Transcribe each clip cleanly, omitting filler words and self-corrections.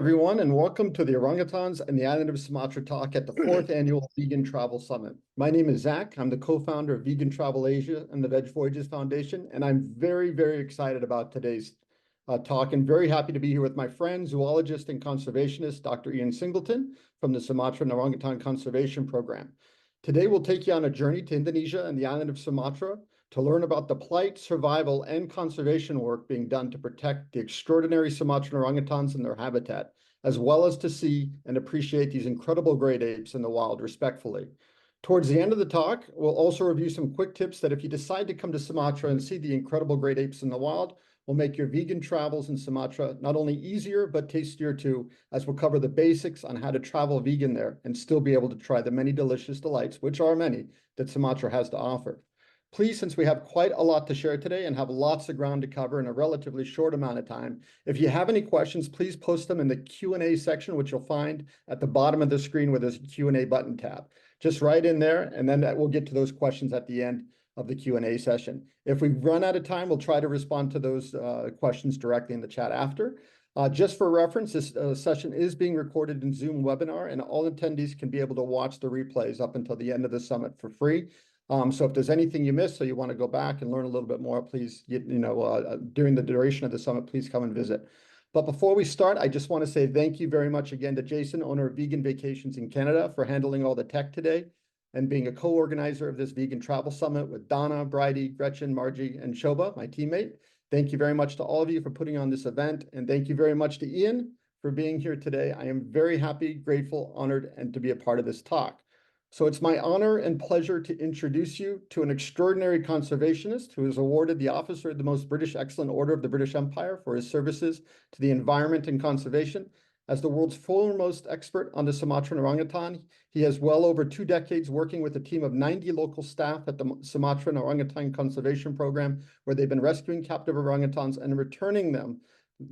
everyone, and welcome to the Orangutans and the Island of Sumatra talk at the 4th Annual Vegan Travel Summit. My name is Zach. I'm the co-founder of Vegan Travel Asia and the Veg Voyages Foundation, and I'm very, very excited about today's talk and very happy to be here with my friend, zoologist and conservationist Dr. Ian Singleton from the Sumatran Orangutan Conservation Program. Today, we'll take you on a journey to Indonesia and the island of Sumatra to learn about the plight, survival, and conservation work being done to protect the extraordinary Sumatran orangutans and their habitat, as well as to see and appreciate these incredible great apes in the wild respectfully. Towards the end of the talk, we'll also review some quick tips that if you decide to come to Sumatra and see the incredible great apes in the wild, will make your vegan travels in Sumatra not only easier, but tastier too, as we'll cover the basics on how to travel vegan there and still be able to try the many delicious delights, which are many, that Sumatra has to offer. Please, since we have quite a lot to share today and have lots of ground to cover in a relatively short amount of time, if you have any questions, please post them in the Q&A section, which you'll find at the bottom of the screen with this Q&A button tab. Just right in there, and then we'll get to those questions at the end of the Q&A session. If we run out of time, we'll try to respond to those questions directly in the chat after. Just for reference, this session is being recorded in Zoom webinar, and all attendees can be able to watch the replays up until the end of the summit for free. So if there's anything you missed, so you want to go back and learn a little bit more, please, during the duration of the summit, please come and visit. But before we start, I just want to say thank you very much again to Jason, owner of Vegan Vacations in Canada, for handling all the tech today and being a co-organizer of this Vegan Travel Summit with Donna, Bridie, Gretchen, Margie, and Shoba, my teammate. Thank you very much to all of you for putting on this event, and thank you very much to Ian for being here today. I am very happy, grateful, honored, and to be a part of this talk. So it's my honor and pleasure to introduce you to an extraordinary conservationist who is awarded the Officer of the Most British Excellent Order of the British Empire for his services to the environment and conservation. As the world's foremost expert on the Sumatran orangutan, he has well over 2 decades working with a team of 90 local staff at the Sumatran Orangutan Conservation Program, where they've been rescuing captive orangutans and returning them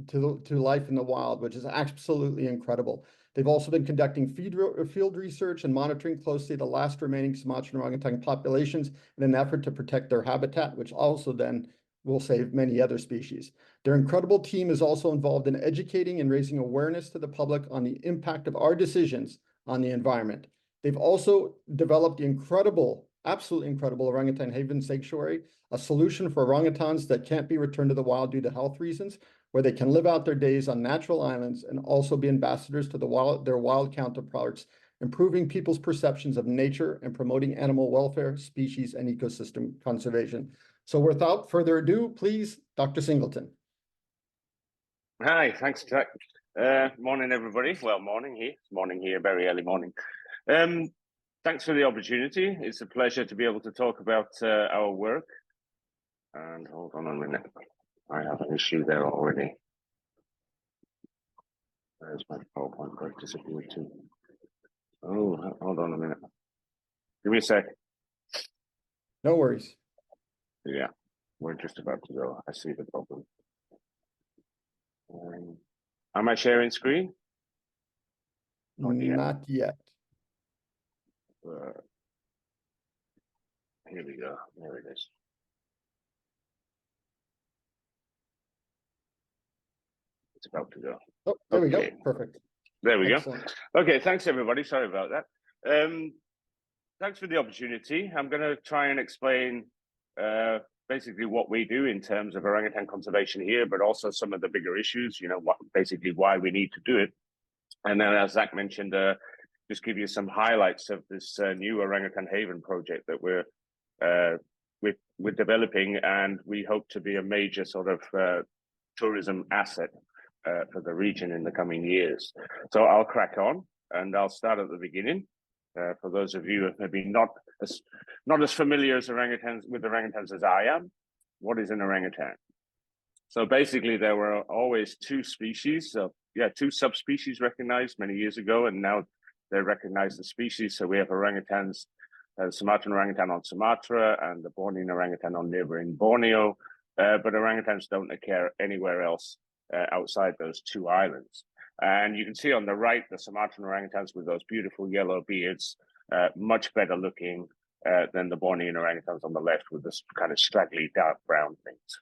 to life in the wild, which is absolutely incredible. They've also been conducting field research and monitoring closely the last remaining Sumatran orangutan populations in an effort to protect their habitat, which also then will save many other species. Their incredible team is also involved in educating and raising awareness to the public on the impact of our decisions on the environment. They've also developed the incredible, absolutely incredible Orangutan Haven Sanctuary, a solution for orangutans that can't be returned to the wild due to health reasons, where they can live out their days on natural islands and also be ambassadors to their wild counterparts, improving people's perceptions of nature and promoting animal welfare, species, and ecosystem conservation. So without further ado, please, Dr. Singleton. Hi, thanks, Jack. Morning, everybody. Well, morning here. It's morning here, very early morning. Thanks for the opportunity. It's a pleasure to be able to talk about our work. And hold on a minute. I have an issue there already. There's my PowerPoint going to disappear too. Oh, hold on a minute. Give me a sec. No worries. Yeah, we're just about to go. I see the problem. Am I sharing screen? Not yet. Here we go. There it is. It's about to go. Oh, there we go. Perfect. There we Excellent. go. Okay, thanks everybody. Sorry about that. Thanks for the opportunity. I'm going to try and explain basically what we do in terms of orangutan conservation here, but also some of the bigger issues, basically why we need to do it. And then, as Zach mentioned, just give you some highlights of this new Orangutan Haven project that we're developing, and we hope to be a major sort of tourism asset for the region in the coming years. So I'll crack on, and I'll start at the beginning. For those of you who have maybe not as familiar with orangutans as I am, what is an orangutan? So basically, there were always 2 species. So 2 subspecies recognized many years ago, and now they're recognized as species. So we have orangutans, Sumatran orangutan on Sumatra and the Bornean orangutan on neighboring Borneo, but orangutans don't occur anywhere else outside those 2 islands. And you can see on the right, the Sumatran orangutans with those beautiful yellow beards, much better looking than the Bornean orangutans on the left with this kind of straggly dark brown things.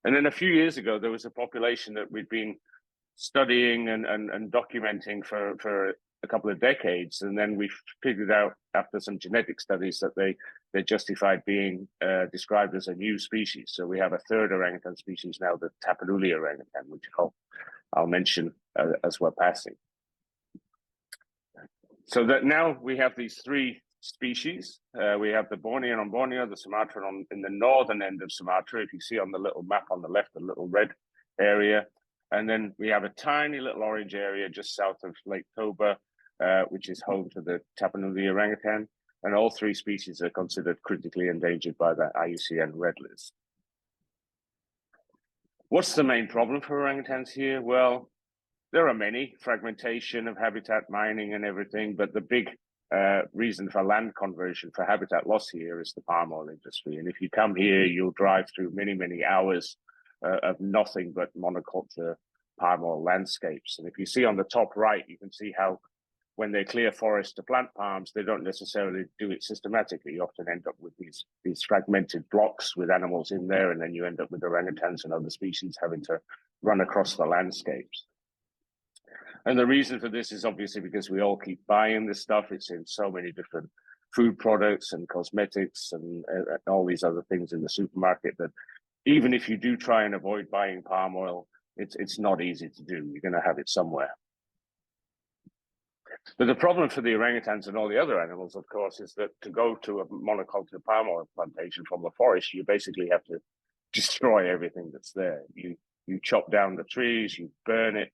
And then a few years ago, there was a population that we'd been studying and documenting for a couple of decades, and then we figured out after some genetic studies that they're justified being described as a new species. So we have a third orangutan species now, the Tapanuli orangutan, which I'll mention as we're passing. So that now we have these three species. We have the Bornean on Borneo, the Sumatran in the northern end of Sumatra. If you see on the little map on the left, the little red area. And then we have a tiny little orange area just south of Lake Toba, which is home to the Tapanuli orangutan. And all three species are considered critically endangered by the IUCN Red List. What's the main problem for orangutans here? Well, there are many, fragmentation of habitat, mining and everything, but the big reason for land conversion for habitat loss here is the palm oil industry. And if you come here, you'll drive through many, many hours of nothing but monoculture palm oil landscapes. And if you see on the top right, you can see how when they clear forests to plant palms, they don't necessarily do it systematically. You often end up with these fragmented blocks with animals in there, and then you end up with orangutans and other species having to run across the landscapes. And the reason for this is obviously because we all keep buying this stuff. It's in so many different food products and cosmetics and all these other things in the supermarket that even if you do try and avoid buying palm oil, it's not easy to do. You're going to have it somewhere. But the problem for the orangutans and all the other animals, of course, is that to go to a monoculture palm oil plantation from the forest, you basically have to destroy everything that's there. You chop down the trees, you burn it,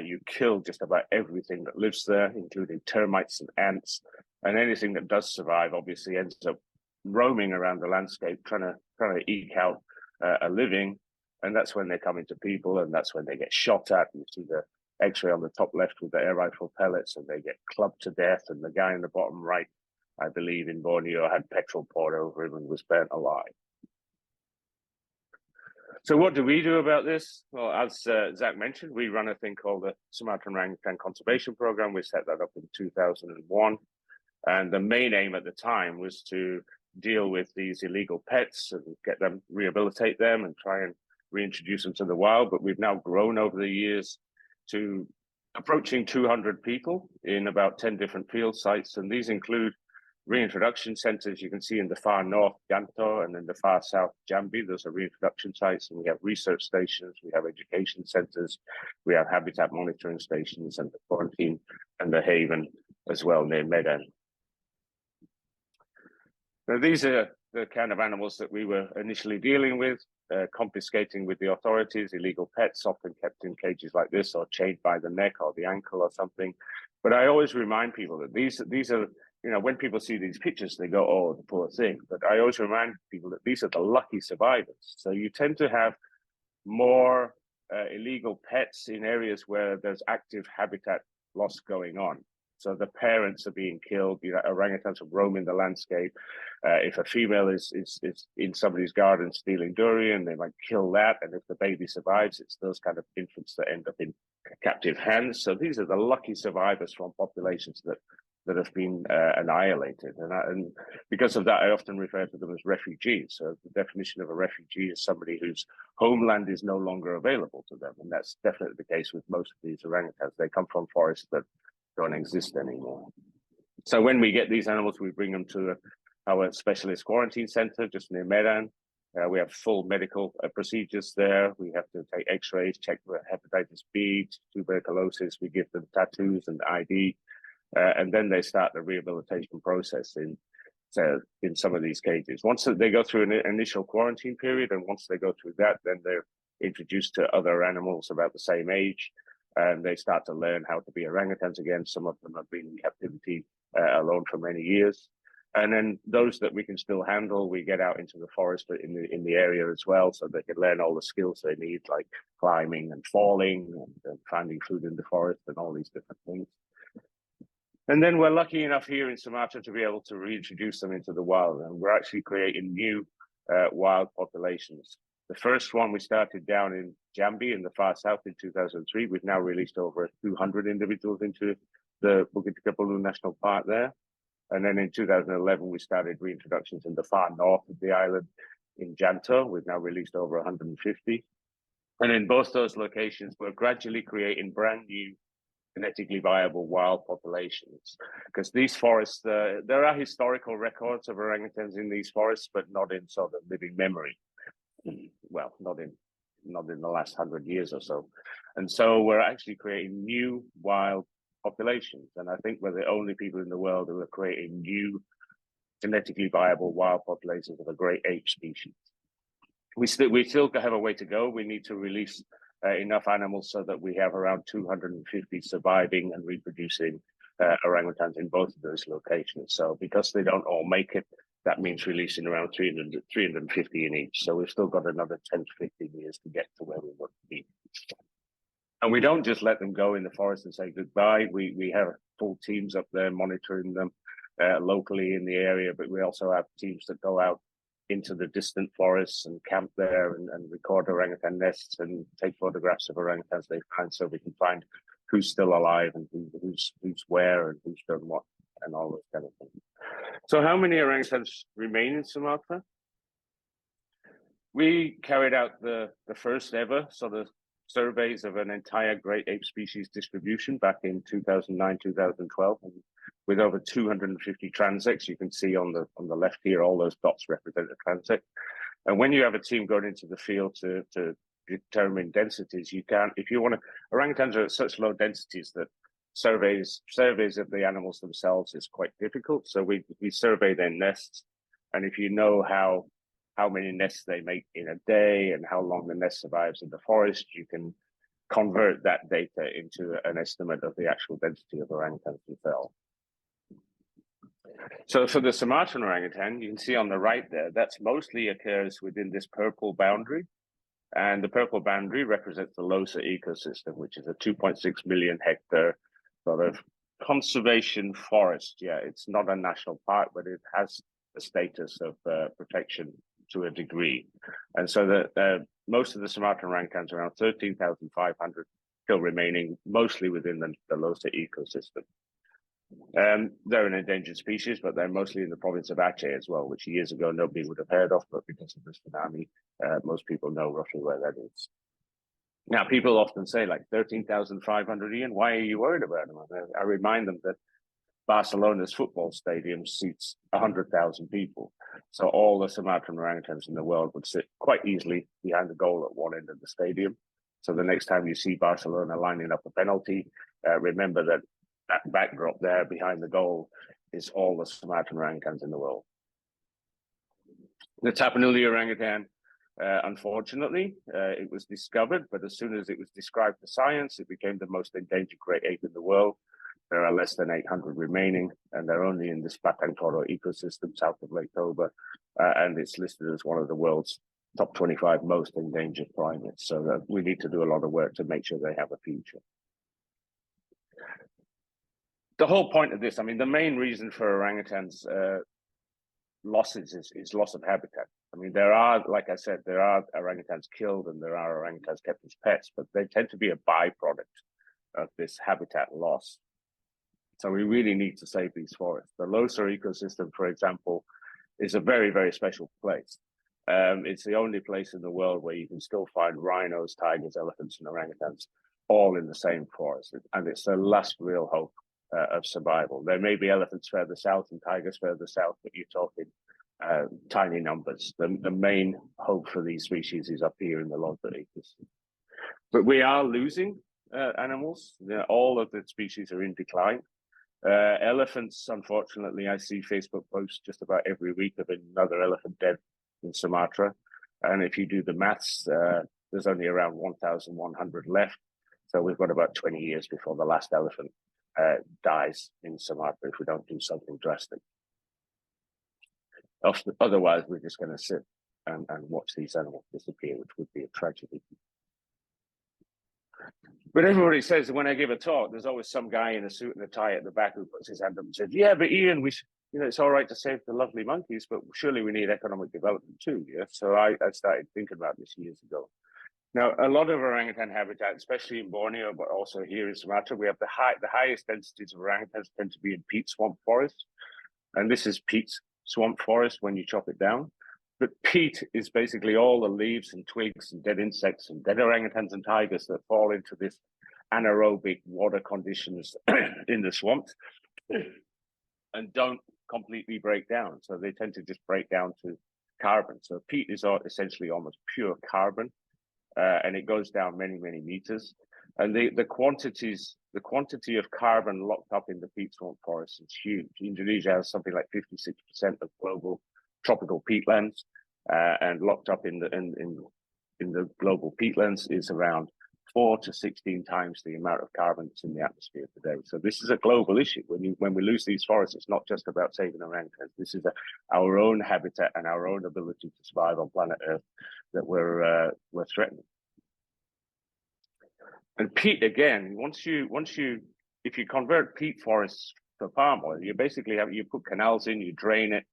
you kill just about everything that lives there, including termites and ants, and anything that does survive obviously ends up roaming around the landscape, trying to eke out a living, and that's when they come into people, and that's when they get shot at. You see the X-ray on the top left with the air rifle pellets, and they get clubbed to death. And the guy in the bottom right, I believe in Borneo, had petrol poured over him and was burnt alive. So what do we do about this? Well, as Zac mentioned, we run a thing called the Sumatran Orangutan Conservation Program. We set that up in 2001. And the main aim at the time was to deal with these illegal pets and get them, rehabilitate them and try and reintroduce them to the wild. But we've now grown over the years to approaching 200 people in about 10 different field sites. And these include reintroduction centers. You can see in the far north, Ganto, and in the far south, Jambi. Those are reintroduction sites. And we have research stations, we have education centers, we have habitat monitoring stations, and the quarantine and the haven as well near Medan. Now, these are the kind of animals that we were initially dealing with, confiscating with the authorities, illegal pets, often kept in cages like this or chained by the neck or the ankle or something. But I always remind people that these are, you know, when people see these pictures, they go, oh, the poor thing. But I always remind people that these are the lucky survivors. So you tend to have more illegal pets in areas where there's active habitat loss going on. So the parents are being killed. You know, orangutans are roaming the landscape. If a female is in somebody's garden stealing durian, they might kill that. And if the baby survives, it's those kind of infants that end up in captive hands. So these are the lucky survivors from populations that have been annihilated. And because of that, I often refer to them as refugees. So the definition of a refugee is somebody whose homeland is no longer available to them. And that's definitely the case with most of these orangutans. They come from forests that don't exist anymore. So when we get these animals, we bring them to our specialist quarantine center just near Medan. We have full medical procedures there. We have to take x-rays, check for hepatitis B, tuberculosis. We give them tattoos and ID. And then they start the rehabilitation process in some of these cages. Once they go through an initial quarantine period, and once they go through that, then they're introduced to other animals about the same age, and they start to learn how to be orangutans again. Some of them have been in captivity alone for many years. And then those that we can still handle, we get out into the forest in the area as well, so they can learn all the skills they need, like climbing and falling and finding food in the forest and all these different things. And then we're lucky enough here in Sumatra to be able to reintroduce them into the wild, and we're actually creating new wild populations. The first one we started down in Jambi in the far south in 2003. We've now released over 200 individuals into the Bukit Kepulauan National Park there. And then in 2011, we started reintroductions in the far north of the island in Janto. We've now released over 150. And in both those locations, we're gradually creating brand new genetically viable wild populations, because these forests, there are historical records of orangutans in these forests, but not in sort of living memory. Well, not in the last 100 years or so. And so we're actually creating new wild populations. And I think we're the only people in the world who are creating new genetically viable wild populations of a great ape species. We still have a way to go. We need to release enough animals so that we have around 250 surviving and reproducing orangutans in both of those locations. So because they don't all make it, that means releasing around 350 in each. So we've still got another 10 to 15 years to get to where we want to be. And we don't just let them go in the forest and say goodbye. We have full teams up there monitoring them locally in the area, but we also have teams that go out into the distant forests and camp there and record orangutan nests and take photographs of orangutans they find, so we can find who's still alive and who's where and who's done what and all those kind of things. So how many orangutans remain in Sumatra? We carried out the first ever sort of surveys of an entire great ape species distribution back in 2009, 2012, and with over 250 transects. You can see on the left here, all those dots represent a transect. And when you have a team going into the field to determine densities, you can, if you want to, orangutans are at such low densities that surveys of the animals themselves is quite difficult. So we survey their nests, and if you know how many nests they make in a day and how long the nest survives in the forest, you can convert that data into an estimate of the actual density of orangutans themselves. So for the Sumatran orangutan, you can see on the right there, that's mostly occurs within this purple boundary. And the purple boundary represents the Losa ecosystem, which is a 2.6 million hectare sort of conservation forest. Yeah, it's not a national park, but it has the status of protection to a degree. And so most of the Sumatran orangutans, around 13,500, still remaining mostly within the Losa ecosystem. They're an endangered species, but they're mostly in the province of Aceh as well, which years ago nobody would have heard of, but because of this tsunami, most people know roughly where that is. Now, people often say, like, 13,500, Ian, why are you worried about them? I remind them that Barcelona's football stadium seats 100,000 people. So all the Sumatran orangutans in the world would sit quite easily behind the goal at one end of the stadium. So the next time you see Barcelona lining up a penalty, remember that backdrop there behind the goal is all the Sumatran orangutans in the world. The Tapanuli orangutan, unfortunately, it was discovered, but as soon as it was described to science, it became the most endangered great ape in the world. There are less than 800 remaining, and they're only in this Batang Toru ecosystem south of Lake Toba, and it's listed as one of the world's top 25 most endangered primates. So we need to do a lot of work to make sure they have a future. The whole point of this, I mean, the main reason for orangutans losses is loss of habitat. I mean, there are, like I said, there are orangutans killed and there are orangutans kept as pets, but they tend to be a byproduct of this habitat loss. So we really need to save these forests. The Losa ecosystem, for example, is a very, very special place. It's the only place in the world where you can still find rhinos, tigers, elephants, and orangutans all in the same forest. And it's the last real hope of survival. There may be elephants further south and tigers further south, but you're talking tiny numbers. The main hope for these species is up here in the Losa ecosystem. But we are losing animals. All of the species are in decline. Elephants, unfortunately, I see Facebook posts just about every week of another elephant dead in Sumatra. And if you do the maths, there's only around 1,100 left. So we've got about 20 years before the last elephant dies in Sumatra if we don't do something drastic. Otherwise, we're just going to sit and watch these animals disappear, which would be a tragedy. But everybody says when I give a talk, there's always some guy in a suit and a tie at the back who puts his hand up and says, "Yeah, but Ian, it's all right to save the lovely monkeys, but surely we need economic development too." Yeah, so I started thinking about this years ago. Now, a lot of orangutan habitat, especially in Borneo, but also here in Sumatra, we have the highest densities of orangutans tend to be in peat swamp forest, and this is peat swamp forest when you chop it down. But peat is basically all the leaves and twigs and dead insects and dead orangutans and tigers that fall into this anaerobic water conditions in the swamps and don't completely break down. So they tend to just break down to carbon. So peat is essentially almost pure carbon, and it goes down many, many meters. And the quantity of carbon locked up in the peat swamp forest is huge. Indonesia has something like 56% of global tropical peatlands, and locked up in the global peatlands is around 4 to 16 times the amount of carbon that's in the atmosphere today. So this is a global issue. When we lose these forests, it's not just about saving orangutans. This is our own habitat and our own ability to survive on planet Earth that we're threatening. And peat, again, if you convert peat forests to palm oil, you basically you put canals in, you drain it.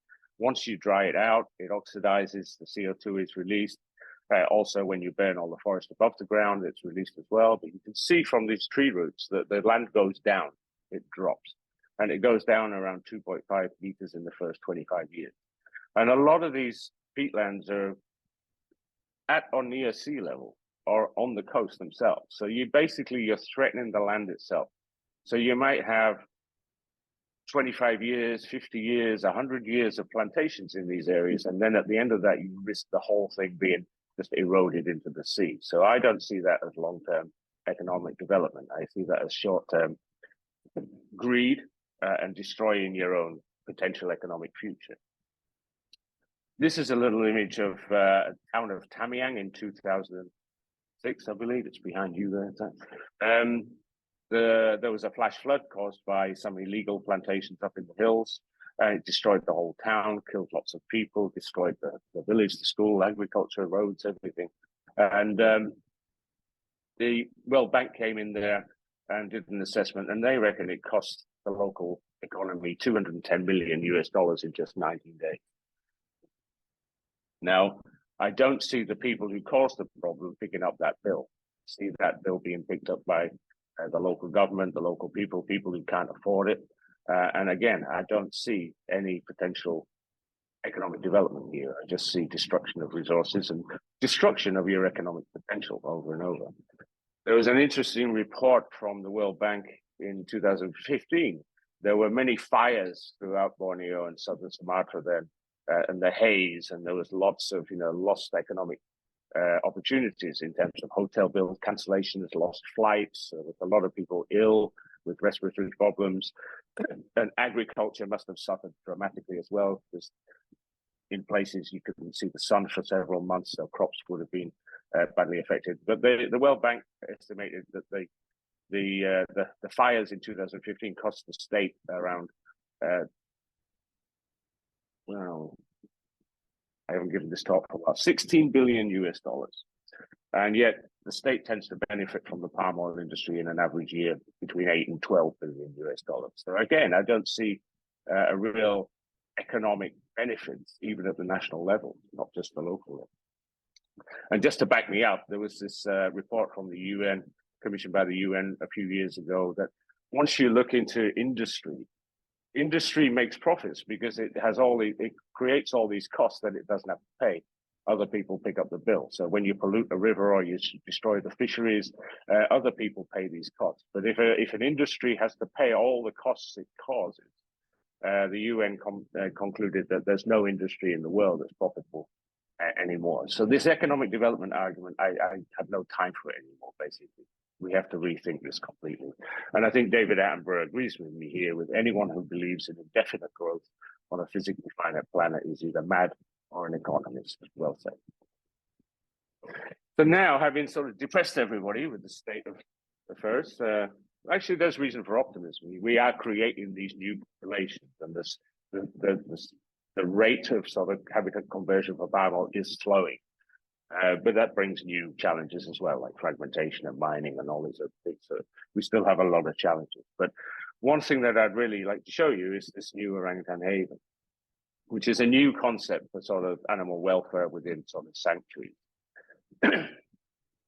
Once you dry it out, it oxidizes, the CO2 is released. Also, when you burn all the forest above the ground, it's released as well. But you can see from these tree roots that the land goes down, it drops. And it goes down around 2.5 meters in the first 25 years. And a lot of these peatlands are at or near sea level or on the coast themselves. So you're threatening the land itself. So you might have 25 years, 50 years, 100 years of plantations in these areas. And then at the end of that, you risk the whole thing being just eroded into the sea. So I don't see that as long-term economic development. I see that as short-term greed and destroying your own potential economic future. This is a little image of a town of Tamiang in 2006, I believe. It's behind you there. There was a flash flood caused by some illegal plantations up in the hills. It destroyed the whole town, killed lots of people, destroyed the village, the school, agriculture, roads, everything. And the World Bank came in there and did an assessment, and they reckon it cost the local economy $210 million in just 19 days. Now, I don't see the people who caused the problem picking up that bill. I see that bill being picked up by the local government, the local people who can't afford it. And again, I don't see any potential economic development here. I just see destruction of resources and destruction of your economic potential over and over. There was an interesting report from the World Bank in 2015. There were many fires throughout Borneo and southern Sumatra then, and the haze, and there was lots of lost economic opportunities in terms of hotel bill cancellations, lost flights, with a lot of people ill with respiratory problems, and agriculture must have suffered dramatically as well, because in places you couldn't see the sun for several months, so crops would have been badly affected. But the World Bank estimated that the fires in 2015 cost the state around I haven't given this talk for a while, $16 billion. And yet the state tends to benefit from the palm oil industry in an average year between 8 and 12 billion US dollars. So again, I don't see a real economic benefit, even at the national level, not just the local level. And just to back me up, there was this report from the UN, commissioned by the UN a few years ago, that once you look into industry makes profits because it creates all these costs that it doesn't have to pay. Other people pick up the bill. So when you pollute a river or you destroy the fisheries, other people pay these costs. But if an industry has to pay all the costs it causes, the UN concluded that there's no industry in the world that's profitable anymore. So this economic development argument, I have no time for it anymore, basically. We have to rethink this completely. And I think David Attenborough agrees with me here. With anyone who believes in indefinite growth on a physically finite planet is either mad or an economist. Well said. So now, having sort of depressed everybody with the state of affairs, actually there's reason for optimism. We are creating these new populations, and the rate of sort of habitat conversion for palm oil is slowing. But that brings new challenges as well, like fragmentation and mining and all these other things. So we still have a lot of challenges. But one thing that I'd really like to show you is this new orangutan haven, which is a new concept for sort of animal welfare within sort of sanctuaries.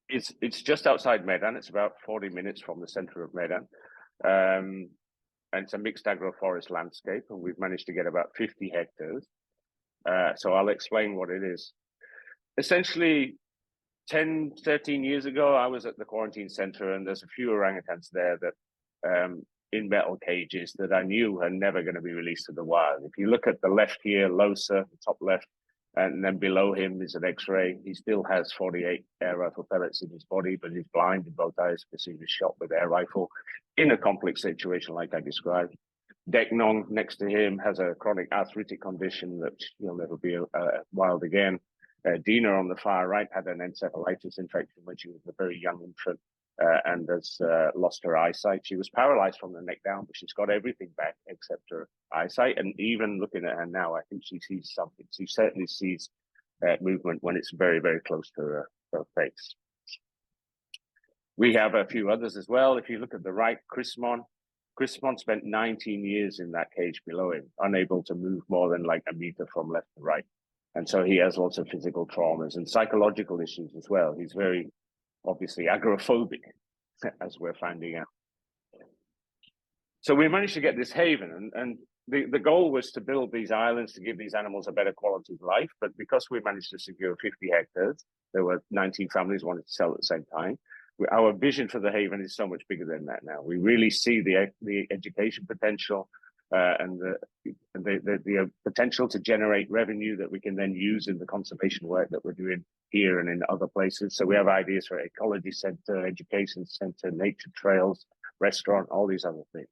It's just outside Medan. It's about 40 minutes from the center of Medan. And it's a mixed agroforest landscape, and we've managed to get about 50 hectares. So I'll explain what it is. Essentially, 10, 13 years ago, I was at the quarantine center, and there's a few orangutans there that in metal cages that I knew are never going to be released to the wild. If you look at the left here, Losa, the top left, and then below him is an X-ray. He still has 48 air rifle pellets in his body, but he's blind in both eyes because he was shot with air rifle in a complex situation like I described. Deknong next to him has a chronic arthritic condition that will never be wild again. Dina on the far right had an encephalitis infection when she was a very young infant and has lost her eyesight. She was paralyzed from the neck down, but she's got everything back except her eyesight. And even looking at her now, I think she sees something. She certainly sees movement when it's very, very close to her face. We have a few others as well. If you look at the right, Chrismon spent 19 years in that cage below him, unable to move more than like a meter from left to right. And so he has lots of physical traumas and psychological issues as well. He's very obviously agoraphobic, as we're finding out. So we managed to get this haven, and the goal was to build these islands to give these animals a better quality of life. But because we managed to secure 50 hectares, there were 19 families wanted to sell at the same time. Our vision for the haven is so much bigger than that now. We really see the education potential and the potential to generate revenue that we can then use in the conservation work that we're doing here and in other places. So we have ideas for ecology center, education center, nature trails, restaurant, all these other things.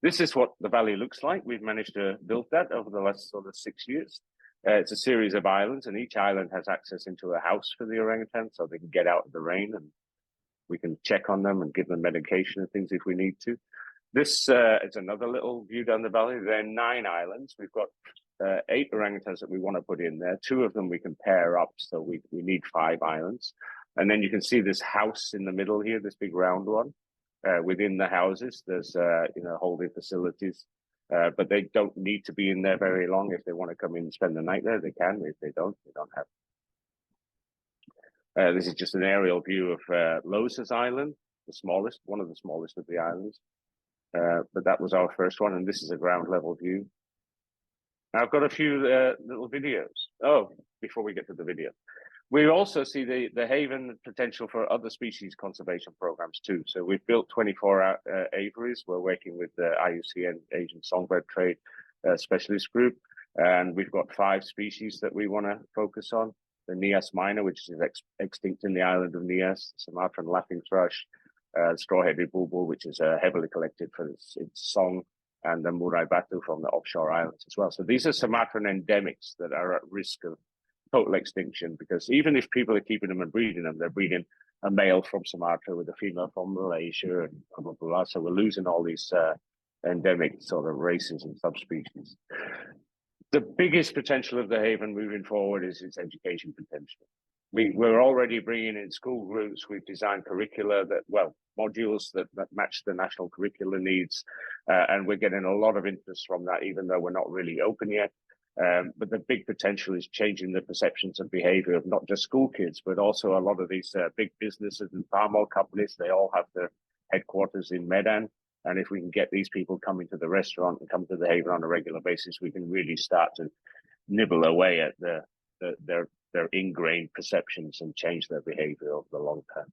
This is what the valley looks like. We've managed to build that over the last sort of 6 years. It's a series of islands, and each island has access into a house for the orangutan, so they can get out of the rain, and we can check on them and give them medication and things if we need to. This is another little view down the valley. There are 9 islands. We've got 8 orangutans that we want to put in there. 2 of them we can pair up, so we need 5 islands. And then you can see this house in the middle here, this big round one. Within the houses, there's holding facilities, but they don't need to be in there very long. If they want to come in and spend the night there, they can. If they don't have. This is just an aerial view of Losas Island, the smallest, one of the smallest of the islands. But that was our first one, and this is a ground level view. Now, I've got a few little videos. Oh, before we get to the video. We also see the haven potential for other species conservation programs too. So we've built 24 aviaries. We're working with the IUCN Asian Songbird Trade Specialist Group. And we've got 5 species that we want to focus on. The Nias minor, which is extinct in the island of Nias, Sumatran laughing thrush, straw-headed bulbul, which is heavily collected for its song, and the murai batu from the offshore islands as well. So these are Sumatran endemics that are at risk of total extinction, because even if people are keeping them and breeding them, they're breeding a male from Sumatra with a female from Malaysia and blah, blah, blah. So we're losing all these endemic sort of races and subspecies. The biggest potential of the haven moving forward is its education potential. We're already bringing in school groups. We've designed curricula modules that match the national curricular needs. And we're getting a lot of interest from that, even though we're not really open yet. But the big potential is changing the perceptions and behavior of not just school kids, but also a lot of these big businesses and palm oil companies. They all have their headquarters in Medan. And if we can get these people coming to the restaurant and come to the haven on a regular basis, we can really start to nibble away at their ingrained perceptions and change their behavior over the long term.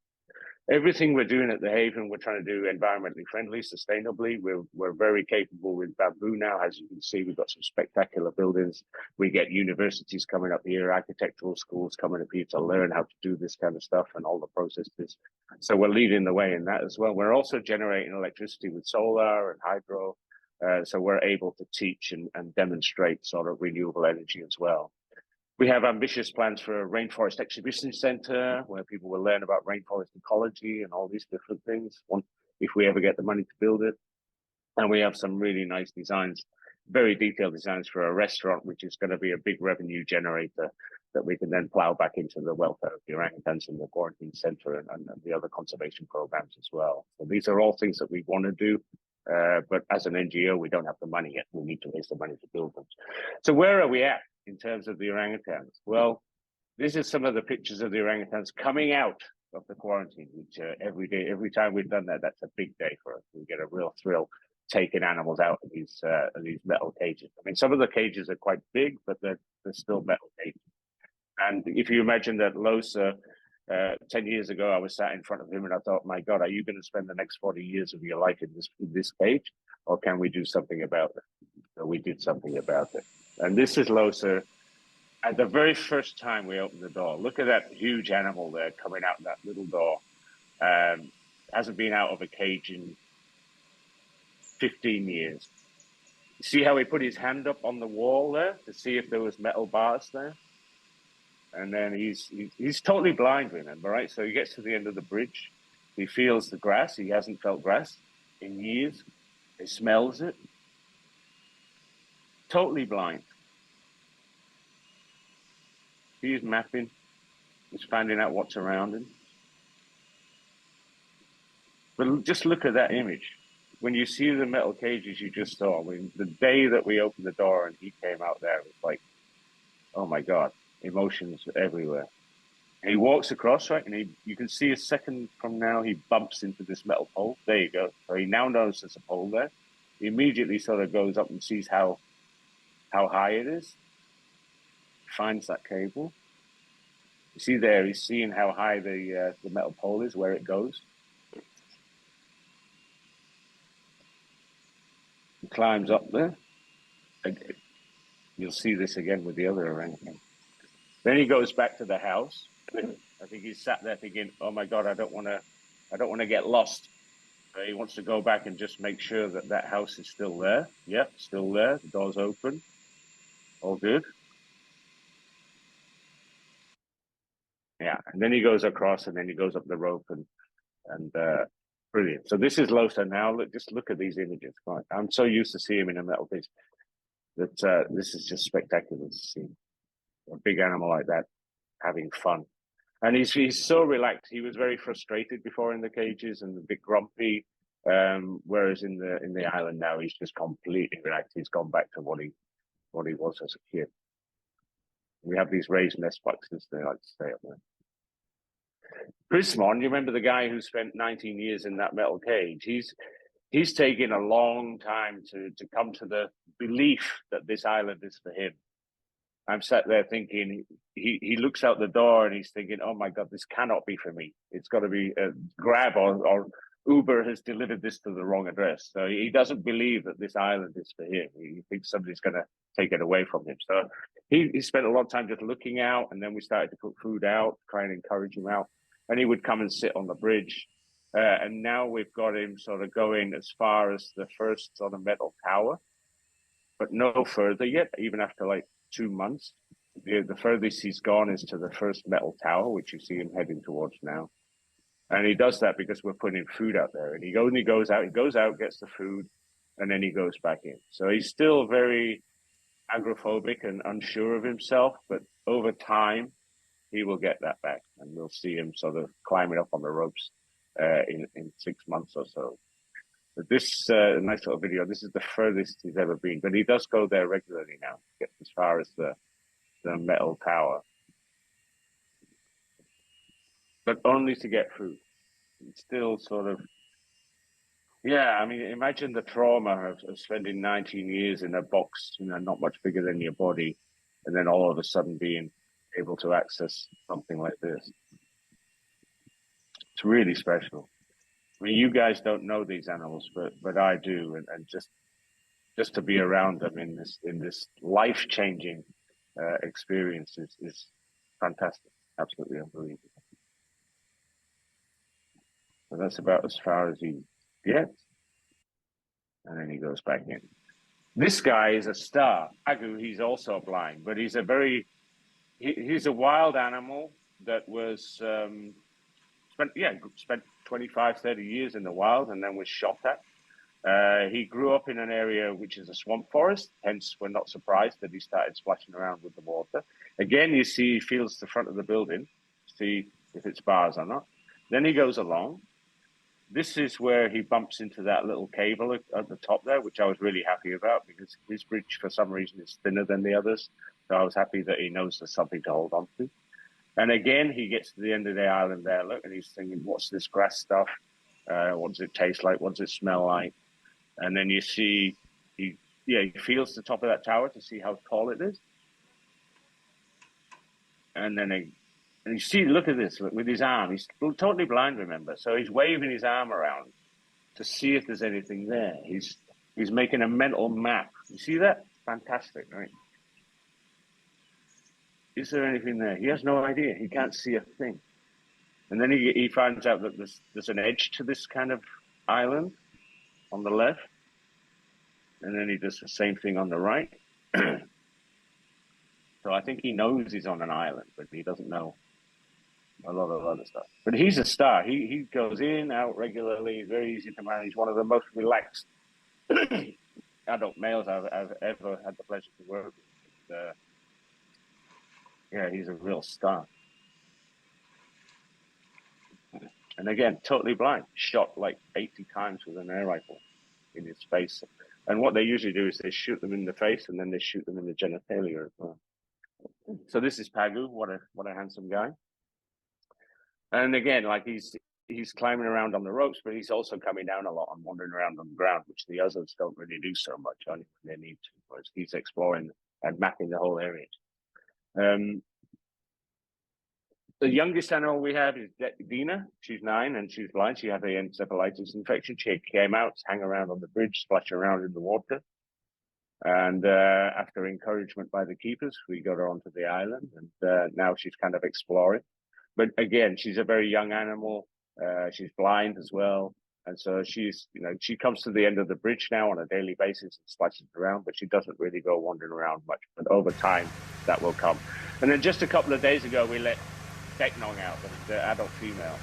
Everything we're doing at the haven, we're trying to do environmentally friendly, sustainably. We're very capable with bamboo now. As you can see, we've got some spectacular buildings. We get universities coming up here, architectural schools coming up here to learn how to do this kind of stuff and all the processes. So we're leading the way in that as well. We're also generating electricity with solar and hydro. So we're able to teach and demonstrate sort of renewable energy as well. We have ambitious plans for a rainforest exhibition center where people will learn about rainforest ecology and all these different things, if we ever get the money to build it. And we have some really nice designs, very detailed designs for a restaurant, which is going to be a big revenue generator that we can then plow back into the welfare of the orangutans and the quarantine center and the other conservation programs as well. So these are all things that we want to do. But as an NGO, we don't have the money yet. We need to raise the money to build them. So where are we at in terms of the orangutans? Well, this is some of the pictures of the orangutans coming out of the quarantine, which every time we've done that, that's a big day for us. We get a real thrill taking animals out of these metal cages. I mean, some of the cages are quite big, but they're still metal cages. And if you imagine that Losa, 10 years ago, I was sat in front of him and I thought, my God, are you going to spend the next 40 years of your life in this cage? Or can we do something about it? So we did something about it. And this is Losa. At the very first time we opened the door, look at that huge animal there coming out that little door. Hasn't been out of a cage in 15 years. See how he put his hand up on the wall there to see if there was metal bars there? And then he's totally blind, remember, right? So he gets to the end of the bridge. He feels the grass. He hasn't felt grass in years. He smells it. Totally blind. He's mapping. He's finding out what's around him. But just look at that image. When you see the metal cages you just saw, when the day that we opened the door and he came out there, it was like, oh my God, emotions everywhere. And he walks across, right? And you can see a second from now, he bumps into this metal pole. There you go. So he now knows there's a pole there. He immediately sort of goes up and sees how high it is. Finds that cable. You see there, he's seeing how high the metal pole is, where it goes. He climbs up there. You'll see this again with the other orangutan. Then he goes back to the house. I think he's sat there thinking, "Oh my God, I don't want to get lost." He wants to go back and just make sure that that house is still there. Yep, still there. The door's open. All good. Yeah, and then he goes across, and then he goes up the rope, and brilliant. So this is Losa now. Just look at these images. I'm so used to seeing him in a metal cage that this is just spectacular to see a big animal like that having fun. And he's so relaxed. He was very frustrated before in the cages and a bit grumpy. Whereas in the island now, he's just completely relaxed. He's gone back to what he was as a kid. We have these raised nest boxes. They like to stay up there. Prismon, you remember the guy who spent 19 years in that metal cage? He's taken a long time to come to the belief that this island is for him. I'm sat there thinking, he looks out the door and he's thinking, oh my God, this cannot be for me. It's got to be a Grab or Uber has delivered this to the wrong address. So he doesn't believe that this island is for him. He thinks somebody's going to take it away from him. So he spent a lot of time just looking out, and then we started to put food out, try and encourage him out. And he would come and sit on the bridge. And now we've got him sort of going as far as the first sort of metal tower, but no further yet, even after like 2 months. The furthest he's gone is to the first metal tower, which you see him heading towards now. And he does that because we're putting food out there. And he only goes out, gets the food, and then he goes back in. So he's still very agoraphobic and unsure of himself, but over time, he will get that back. And we'll see him sort of climbing up on the ropes in 6 months or so. But this nice little video, this is the furthest he's ever been. But he does go there regularly now, gets as far as the metal tower. But only to get food. It's still sort of, yeah, I mean, imagine the trauma of spending 19 years in a box, not much bigger than your body, and then all of a sudden being able to access something like this. It's really special. I mean, you guys don't know these animals, but I do, and just to be around them in this life-changing experience is fantastic, absolutely unbelievable. So that's about as far as he gets, and then he goes back in. This guy is a star. Agu, he's also blind, but he's he's a wild animal that was spent 25, 30 years in the wild and then was shot at. He grew up in an area which is a swamp forest, hence we're not surprised that he started splashing around with the water. Again, you see he feels the front of the building, see if it's bars or not. Then he goes along. This is where he bumps into that little cable at the top there, which I was really happy about because his bridge, for some reason, is thinner than the others. So I was happy that he knows there's something to hold on to. And again, he gets to the end of the island there, look, and he's thinking, what's this grass stuff? What does it taste like? What does it smell like? And then you see, he feels the top of that tower to see how tall it is. And then and you see, look at this, with his arm. He's totally blind, remember? So he's waving his arm around to see if there's anything there. He's making a mental map. You see that? Fantastic, right? Is there anything there? He has no idea. He can't see a thing. And then he finds out that there's an edge to this kind of island on the left. And then he does the same thing on the right. So I think he knows he's on an island, but he doesn't know a lot of other stuff. But he's a star. He goes in, out regularly, very easy to manage, one of the most relaxed adult males I've ever had the pleasure to work with. Yeah, he's a real star. And again, totally blind, shot like 80 times with an air rifle in his face. And what they usually do is they shoot them in the face and then they shoot them in the genitalia as well. So this is Pagu, what a handsome guy. And again, like he's climbing around on the ropes, but he's also coming down a lot and wandering around on the ground, which the others don't really do so much, only when they need to, whereas he's exploring and mapping the whole area. The youngest animal we have is Dina. She's 9 and she's blind. She had a encephalitis infection. She came out, hang around on the bridge, splash around in the water. And after encouragement by the keepers, we got her onto the island, and now she's kind of exploring. But again, she's a very young animal. She's blind as well. And so she's, she comes to the end of the bridge now on a daily basis and splashes around, but she doesn't really go wandering around much. But over time, that will come. And then just a couple of days ago, we let Deknong out, the adult female.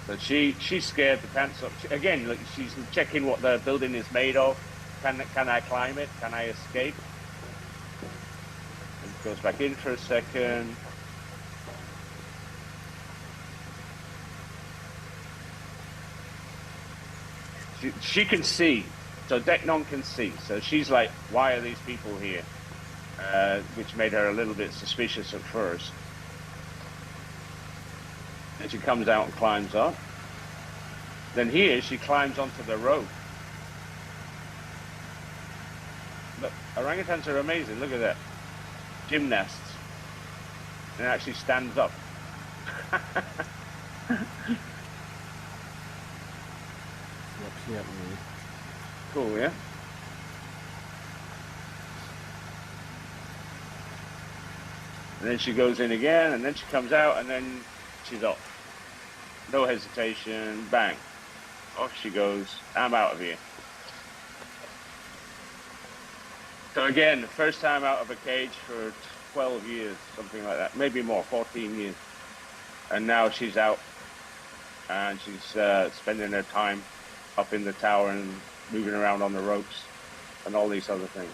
So she's scared the pants up. Again, look, she's checking what the building is made of. Can I climb it? Can I escape? And goes back in for a second. She can see. So Deknong can see. So she's like, why are these people here? Which made her a little bit suspicious at first. And she comes out and climbs up. Then here, she climbs onto the rope. Look, orangutans are amazing. Look at that. Gymnasts. And it actually stands up. Cool, yeah? And then she goes in again, and then she comes out, and then she's off. No hesitation, bang. Off she goes. I'm out of here. So again, the first time out of a cage for 12 years, something like that. Maybe more, 14 years. And now she's out, and she's spending her time up in the tower and moving around on the ropes and all these other things.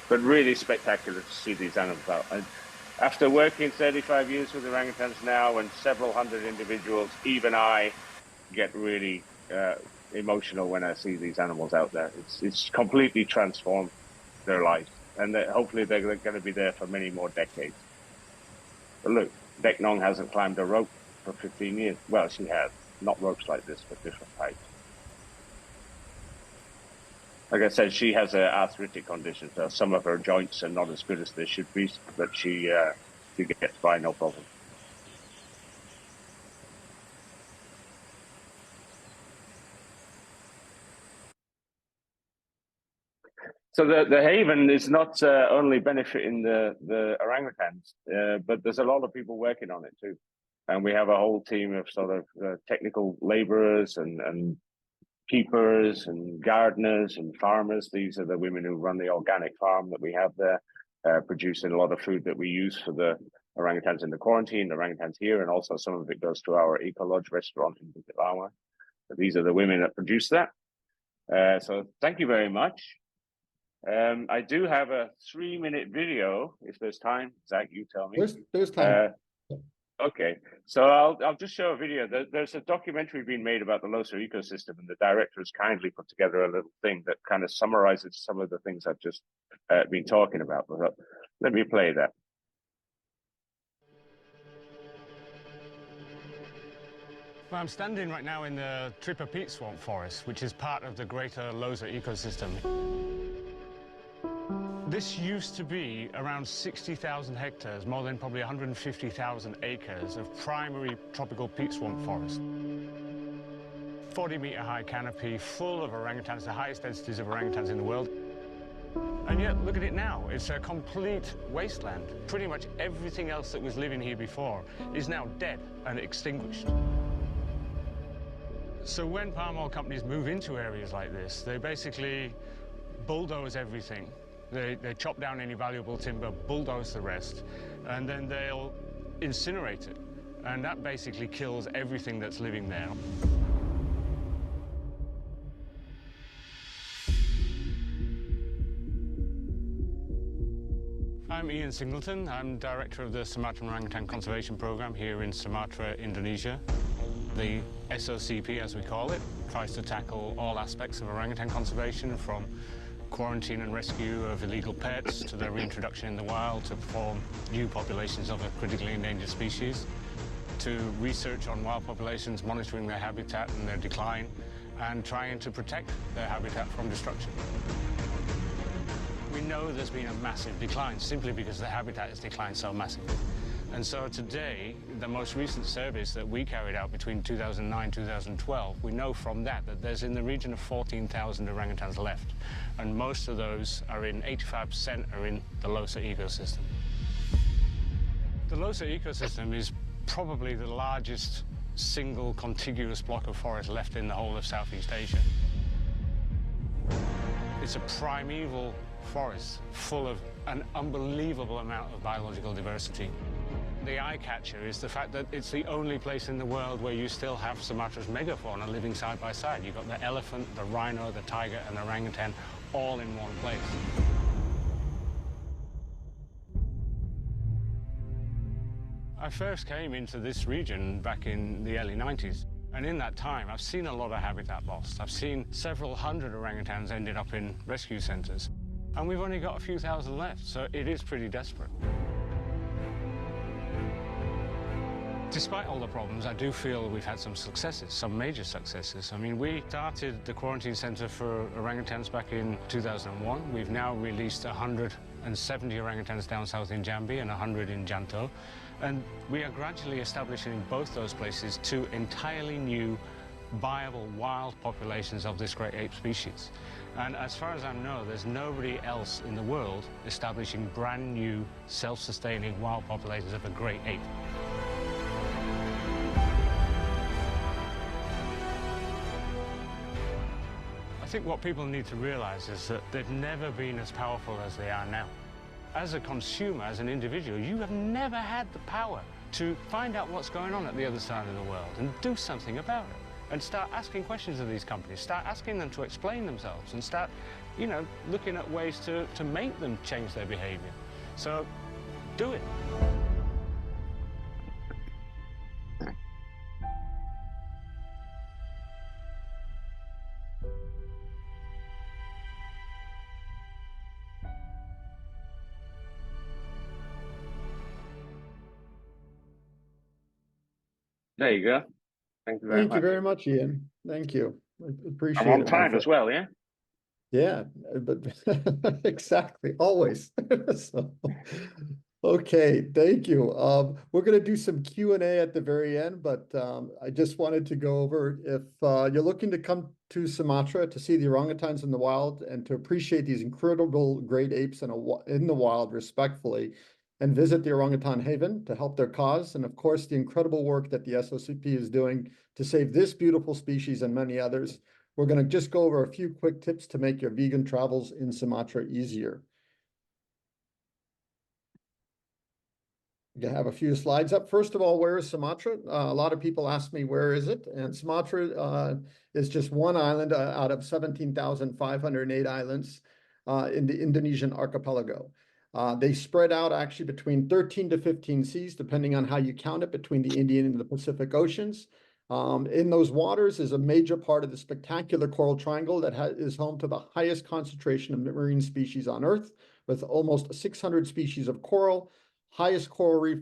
But really spectacular to see these animals out. And after working 35 years with orangutans now and several hundred individuals, even I get really emotional when I see these animals out there. It's completely transformed their lives, and hopefully they're going to be there for many more decades. But look, Deknong hasn't climbed a rope for 15 years. Well, she has. Not ropes like this, but different types. Like I said, she has an arthritic condition, so some of her joints are not as good as they should be, but she gets by no problem. So the haven is not only benefiting the orangutans, but there's a lot of people working on it too. And we have a whole team of sort of technical laborers and keepers and gardeners and farmers. These are the women who run the organic farm that we have there, producing a lot of food that we use for the orangutans in the quarantine, the orangutans here, and also some of it goes to our Eco Lodge restaurant in Bukit Lawang. So these are the women that produce that. So thank you very much. I do have a 3-minute video if there's time. Zac, you tell me. There's time. Okay, so I'll just show a video. There's a documentary being made about the Losa ecosystem, and the director has kindly put together a little thing that kind of summarizes some of the things I've just been talking about. But let me play that. Well, I'm standing right now in the Tripper peat swamp forest, which is part of the greater Losa ecosystem. This used to be around 60,000 hectares, more than probably 150,000 acres of primary tropical peat swamp forest. 40-meter high canopy, full of orangutans, the highest densities of orangutans in the world. And yet, look at it now. It's a complete wasteland. Pretty much everything else that was living here before is now dead and extinguished. So when palm oil companies move into areas like this, they basically bulldoze everything. They chop down any valuable timber, bulldoze the rest, and then they'll incinerate it. And that basically kills everything that's living there. I'm Ian Singleton. I'm director of the Sumatran Orangutan Conservation Program here in Sumatra, Indonesia. The SOCP, as we call it, tries to tackle all aspects of orangutan conservation, from quarantine and rescue of illegal pets to their reintroduction in the wild, to form new populations of a critically endangered species, to research on wild populations, monitoring their habitat and their decline, and trying to protect their habitat from destruction. We know there's been a massive decline simply because the habitat has declined so massively. And so today, the most recent surveys that we carried out between 2009 and 2012, we know from that there's in the region of 14,000 orangutans left. And most of those are 85% are in the Losa ecosystem. The Losa ecosystem is probably the largest single contiguous block of forest left in the whole of Southeast Asia. It's a primeval forest full of an unbelievable amount of biological diversity. The eye catcher is the fact that it's the only place in the world where you still have Sumatra's megafauna living side by side. You've got the elephant, the rhino, the tiger, and the orangutan all in one place. I first came into this region back in the early 90s. And in that time, I've seen a lot of habitat lost. I've seen several hundred orangutans ended up in rescue centers. And we've only got a few thousand left, so it is pretty desperate. Despite all the problems, I do feel we've had some successes, some major successes. I mean, we started the quarantine center for orangutans back in 2001. We've now released 170 orangutans down south in Jambi and 100 in Janto. And we are gradually establishing in both those places two entirely new, viable wild populations of this great ape species. And as far as I know, there's nobody else in the world establishing brand new, self-sustaining wild populations of a great ape. I think what people need to realize is that they've never been as powerful as they are now. As a consumer, as an individual, you have never had the power to find out what's going on at the other side of the world and do something about it. And start asking questions of these companies, start asking them to explain themselves, and start, you know, looking at ways to make them change their behavior. So, do it. There you go. Thank you very much. Thank you very much, Ian. Thank you. I appreciate I'm it. on time as well, yeah? Yeah, but exactly, always. So, okay, thank you. We're going to do some Q&A at the very end, but I just wanted to go over, if you're looking to come to Sumatra to see the orangutans in the wild and to appreciate these incredible great apes in the wild respectfully, and visit the Orangutan Haven to help their cause, and of course the incredible work that the SOCP is doing to save this beautiful species and many others, we're going to just go over a few quick tips to make your vegan travels in Sumatra easier. You have a few slides up. First of all, where is Sumatra? A lot of people ask me, where is it? And Sumatra is just one island out of 17,508 islands in the Indonesian archipelago. They spread out actually between 13 to 15 seas, depending on how you count it, between the Indian and the Pacific Oceans. In those waters is a major part of the spectacular coral triangle that is home to the highest concentration of marine species on Earth, with almost 600 species of coral, highest coral reef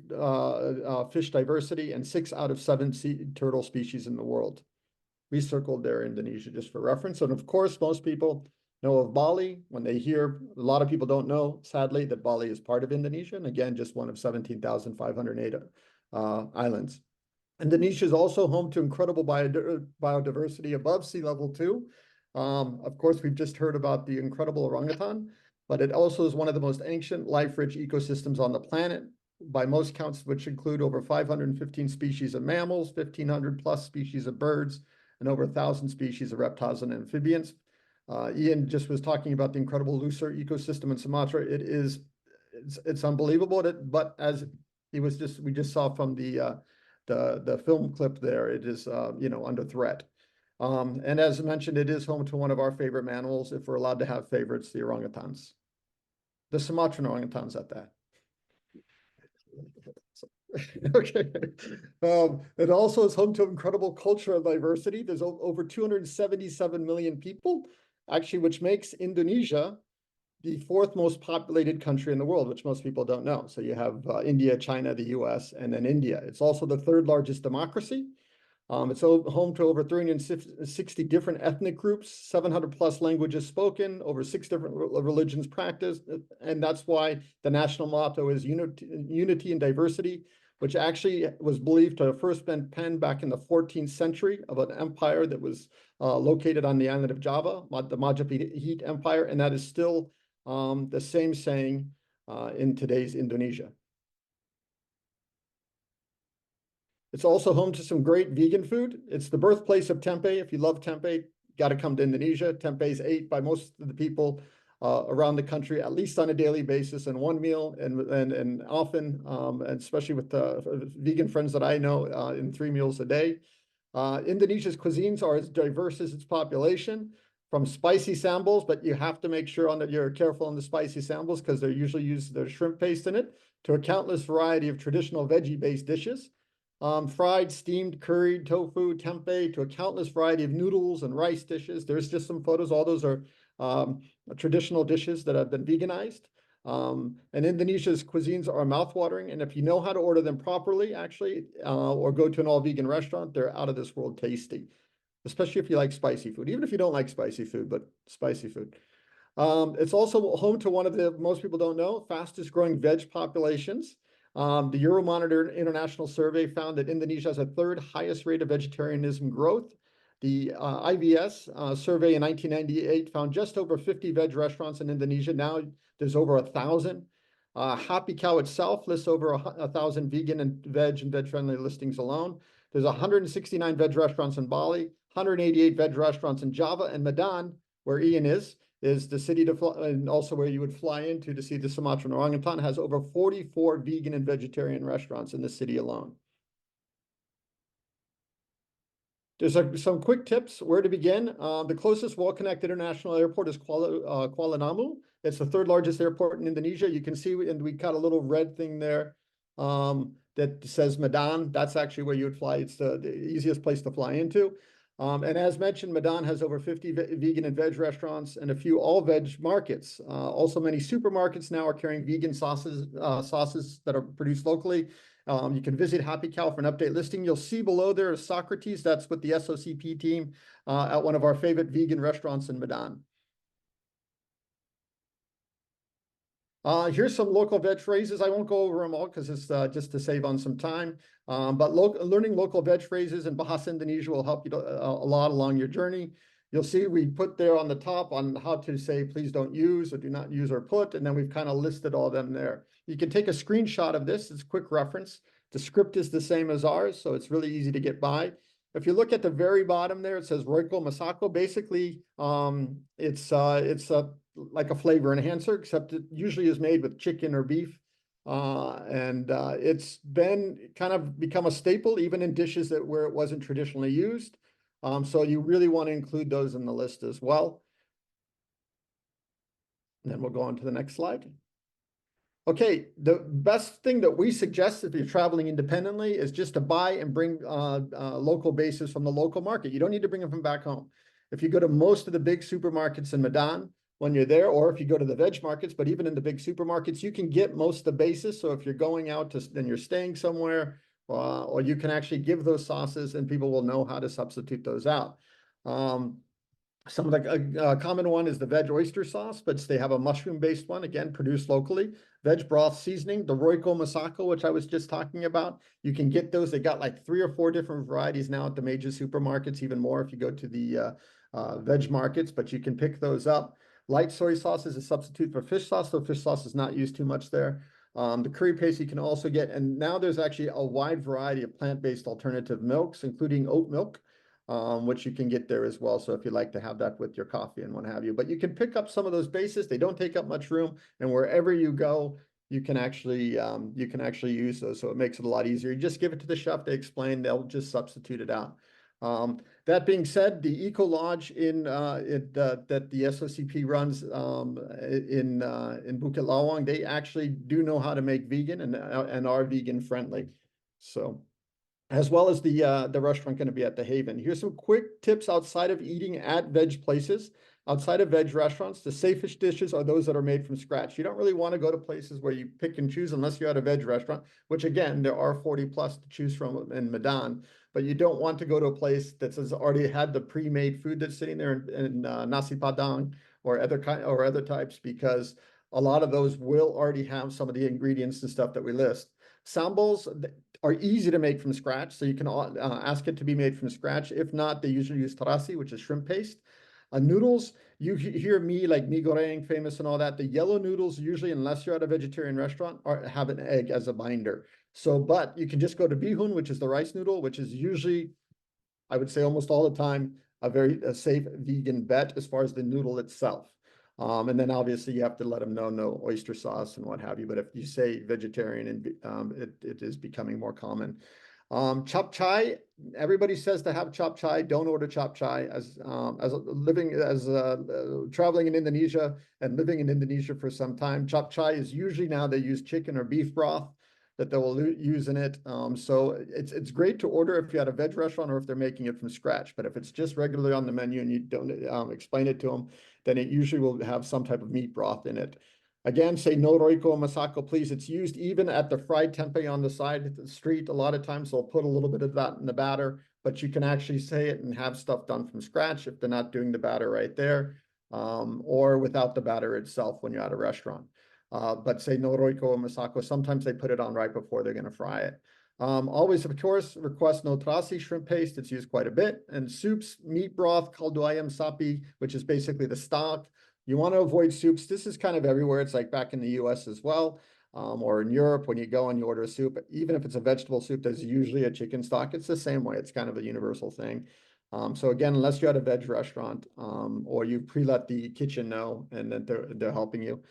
fish diversity, and 6 out of 7 sea turtle species in the world. We circled there Indonesia just for reference. And of course, most people know of Bali. When they hear, a lot of people don't know, sadly, that Bali is part of Indonesia. And again, just one of 17,508 islands. Indonesia is also home to incredible biodiversity above sea level too. Of course, we've just heard about the incredible orangutan, but it also is one of the most ancient life-rich ecosystems on the planet, by most counts, which include over 515 species of mammals, 1,500 plus species of birds, and over 1,000 species of reptiles and amphibians. Ian just was talking about the incredible looser ecosystem in Sumatra. It's unbelievable. But as we just saw from the film clip there, it is under threat. And as mentioned, it is home to one of our favorite mammals, if we're allowed to have favorites, the orangutans, the Sumatran orangutans at that. Okay. It also is home to incredible cultural diversity. There's over 277 million people, actually, which makes Indonesia the 4th most populated country in the world, which most people don't know. So you have India, China, the US, and then India. It's also the 3rd largest democracy. It's home to over 360 different ethnic groups, 700 plus languages spoken, over 6 different religions practiced. And that's why the national motto is unity and diversity, which actually was believed to have first been penned back in the 14th century of an empire that was located on the island of Java, the Majapahit Empire. And that is still the same saying in today's Indonesia. It's also home to some great vegan food. It's the birthplace of tempeh. If you love tempeh, got to come to Indonesia. Tempeh is ate by most of the people around the country, at least on a daily basis, in one meal, and often, and especially with vegan friends that I know, in 3 meals a day. Indonesia's cuisines are as diverse as its population, from spicy sambals, but you have to make sure that you're careful on the spicy sambals because they're usually use their shrimp paste in it, to a countless variety of traditional veggie-based dishes. Fried, steamed, curried, tofu, tempeh, to a countless variety of noodles and rice dishes. There's just some photos. All those are traditional dishes that have been veganized. And Indonesia's cuisines are mouthwatering. And if you know how to order them properly, actually, or go to an all-vegan restaurant, they're out of this world tasty, especially if you like spicy food, even if you don't like spicy food, but spicy food. It's also home to one of the, most people don't know, fastest growing veg populations. The Euromonitor International Survey found that Indonesia has a 3rd highest rate of vegetarianism growth. The IVS survey in 1998 found just over 50 veg restaurants in Indonesia. Now there's over 1,000. Happy Cow itself lists over 1,000 vegan and veg-friendly listings alone. There's 169 veg restaurants in Bali, 188 veg restaurants in Java, and Medan, where Ian is the city to fly, and also where you would fly into to see the Sumatran orangutan, has over 44 vegan and vegetarian restaurants in the city alone. There's some quick tips where to begin. The closest well-connected international airport is Kuala Namu. It's the 3rd largest airport in Indonesia. You can see, and we got a little red thing there that says Medan. That's actually where you would fly. It's the easiest place to fly into. And as mentioned, Medan has over 50 vegan and veg restaurants and a few all-veg markets. Also, many supermarkets now are carrying vegan sauces that are produced locally. You can visit Happy Cow for an update listing. You'll see below there is Socrates. That's with the SOCP team at one of our favorite vegan restaurants in Medan. Here's some local veg phrases. I won't go over them all because it's just to save on some time. But learning local veg phrases in Bahasa Indonesia will help you a lot along your journey. You'll see we put there on the top on how to say please don't use or do not use or put, and then we've kind of listed all of them there. You can take a screenshot of this. It's a quick reference. The script is the same as ours, so it's really easy to get by. If you look at the very bottom there, it says Royco Masako. Basically, it's like a flavor enhancer, except it usually is made with chicken or beef. It's become a staple even in dishes where it wasn't traditionally used. So you really want to include those in the list as well. And then we'll go on to the next slide. Okay, the best thing that we suggest if you're traveling independently is just to buy and bring local bases from the local market. You don't need to bring them from back home. If you go to most of the big supermarkets in Medan, when you're there, or if you go to the veg markets. But even in the big supermarkets, you can get most of the bases. So if you're going out to, and you're staying somewhere, or you can actually give those sauces and people will know how to substitute those out. Some of the common one is the veg oyster sauce, but they have a mushroom-based one, again, produced locally. Veg broth seasoning, the Royco Masako, which I was just talking about. You can get those. They got like 3 or 4 different varieties now at the major supermarkets, even more if you go to the veg markets, but you can pick those up. Light soy sauce is a substitute for fish sauce, though fish sauce is not used too much there. The curry paste you can also get, and now there's actually a wide variety of plant-based alternative milks, including oat milk, which you can get there as well. So if you like to have that with your coffee and what have you, but you can pick up some of those bases. They don't take up much room, and wherever you go, you can actually use those. So it makes it a lot easier. You just give it to the chef. They explain. They'll just substitute it out. That being said, the Eco Lodge that the SOCP runs in Bukit Lawang, they actually do know how to make vegan and are vegan friendly. So, as well as the restaurant going to be at the Haven. Here's some quick tips outside of eating at veg places. Outside of veg restaurants, the safest dishes are those that are made from scratch. You don't really want to go to places where you pick and choose unless you're at a veg restaurant, which again, there are 40 plus to choose from in Medan. But you don't want to go to a place that has already had the pre-made food that's sitting there in nasi padang or other types, because a lot of those will already have some of the ingredients and stuff that we list. Sambals are easy to make from scratch, so you can ask it to be made from scratch. If not, they usually use tarasi, which is shrimp paste. Noodles, you hear like mee goreng famous and all that. The yellow noodles usually, unless you're at a vegetarian restaurant, have an egg as a binder. So, but you can just go to bihun, which is the rice noodle, which is usually, I would say almost all the time, a very safe vegan bet as far as the noodle itself. And then obviously you have to let them know no oyster sauce and what have you. But if you say vegetarian, and it is becoming more common. Chap chai, everybody says to have chap chai. Don't order chap chai. As traveling in Indonesia and living in Indonesia for some time, chap chai is usually, now they use chicken or beef broth that they will use in it. So it's great to order if you're at a veg restaurant or if they're making it from scratch. But if it's just regularly on the menu and you don't explain it to them, then it usually will have some type of meat broth in it. Again, say no roiko masako, please. It's used even at the fried tempeh on the side of the street. A lot of times they'll put a little bit of that in the batter, but you can actually say it and have stuff done from scratch if they're not doing the batter right there, or without the batter itself when you're at a restaurant. But say no roiko masako, sometimes they put it on right before they're going to fry it. Always, of course, request no trasi shrimp paste. It's used quite a bit. And soups, meat broth, kaldu ayam sapi, which is basically the stock. You want to avoid soups. This is kind of everywhere. It's like back in the US as well, or in Europe when you go and you order a soup. Even if it's a vegetable soup, there's usually a chicken stock. It's the same way. It's kind of a universal thing. So again, unless you're at a veg restaurant or you pre-let the kitchen know and then they're helping you.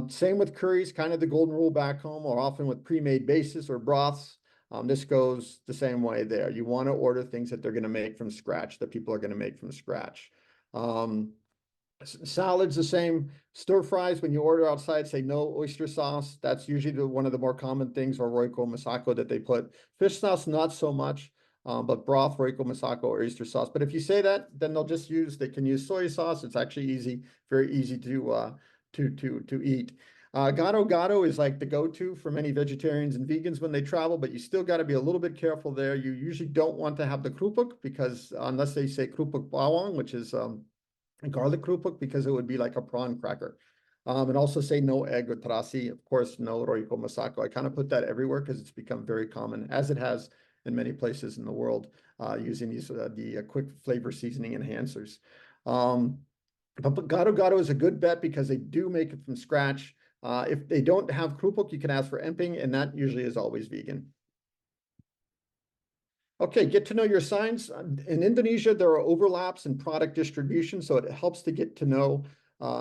Same with curries, kind of the golden rule back home, or often with pre-made bases or broths. This goes the same way there. You want to order things that they're going to make from scratch, that people are going to make from scratch. Salads, the same. Stir fries, when you order outside, say no oyster sauce. That's usually one of the more common things, or roiko masako that they put. Fish sauce, not so much, but broth, roiko masako, or oyster sauce. But if you say that, then they can use soy sauce. It's actually easy, very easy to eat. Gado gado is like the go-to for many vegetarians and vegans when they travel, but you still got to be a little bit careful there. You usually don't want to have the krupuk, because unless they say krupuk bawang, which is garlic krupuk, because it would be like a prawn cracker. And also say no egg or terasi. Of course, no roiko masako. I kind of put that everywhere because it's become very common, as it has in many places in the world, using these the quick flavor seasoning enhancers. But gado gado is a good bet because they do make it from scratch. If they don't have krupuk, you can ask for emping, and that usually is always vegan. Okay, get to know your signs. In Indonesia, there are overlaps in product distribution, so it helps to get to know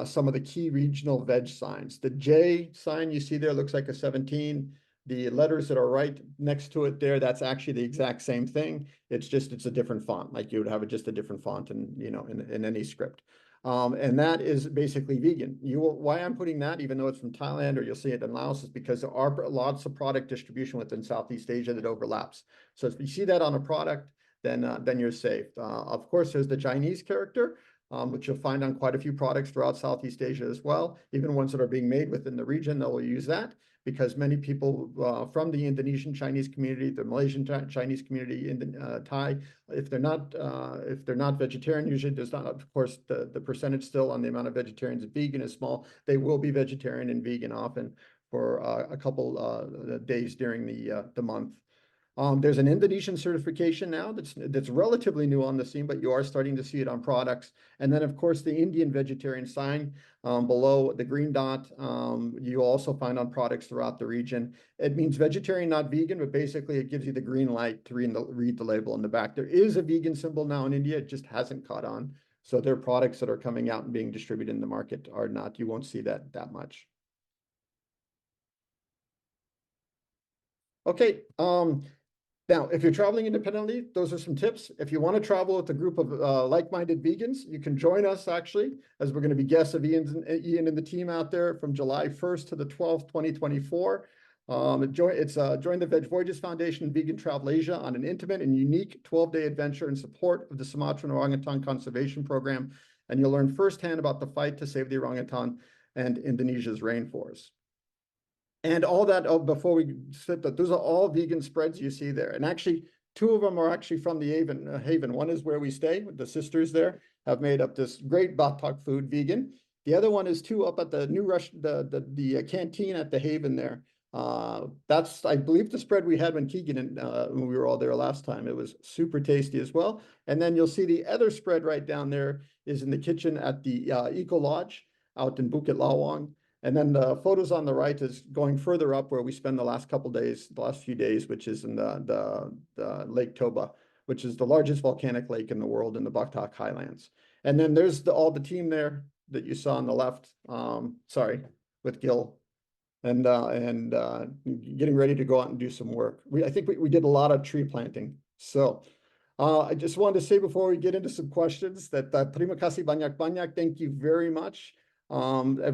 some of the key regional veg signs. The J sign you see there looks like a 17. The letters that are right next to it there, that's actually the exact same thing. It's a different font, like you would have just a different font in any script. And that is basically vegan. Why I'm putting that, even though it's from Thailand or you'll see it in Laos, is because there are lots of product distribution within Southeast Asia that overlaps. So if you see that on a product, then you're safe. Of course, there's the Chinese character, which you'll find on quite a few products throughout Southeast Asia as well. Even ones that are being made within the region, they'll use that because many people from the Indonesian Chinese community, the Malaysian Chinese community, Thai, if they're not vegetarian, usually there's not, of course, the percentage still on the amount of vegetarians and vegan is small. They will be vegetarian and vegan often for a couple days during the month. There's an Indonesian certification now that's relatively new on the scene, but you are starting to see it on products. And then, of course, the Indian vegetarian sign below the green dot, you also find on products throughout the region. It means vegetarian, not vegan, but basically it gives you the green light to read the label in the back. There is a vegan symbol now in India. It just hasn't caught on. So their products that are coming out and being distributed in the market are not. You won't see that much. Okay. Now, if you're traveling independently, those are some tips. If you want to travel with a group of like-minded vegans, you can join us, actually, as we're going to be guests of Ian and the team out there from July 1st to the 12th, 2024. Join the Veg Voyages Foundation Vegan Travel Asia on an intimate and unique 12-day adventure in support of the Sumatran Orangutan Conservation Program, and you'll learn firsthand about the fight to save the orangutan and Indonesia's rainforest. And all that, before we sit, that those are all vegan spreads you see there. And actually, two of them are actually from the Haven. One is where we stay, with the sisters there have made up this great batak food, vegan. The other one is two up at the New Rush, the canteen at the Haven there. That's, I believe, the spread we had when when we were all there last time. It was super tasty as well. And then you'll see the other spread right down there is in the kitchen at the Eco Lodge out in Bukit Lawang. And then the photos on the right is going further up where we spend the last few days, which is in the Lake Toba, which is the largest volcanic lake in the world in the Batak Highlands. And then there's all the team there that you saw on the left, with Gil, and getting ready to go out and do some work. I think we did a lot of tree planting. So I just wanted to say before we get into some questions that terima kasih banyak-banyak. Thank you very much. For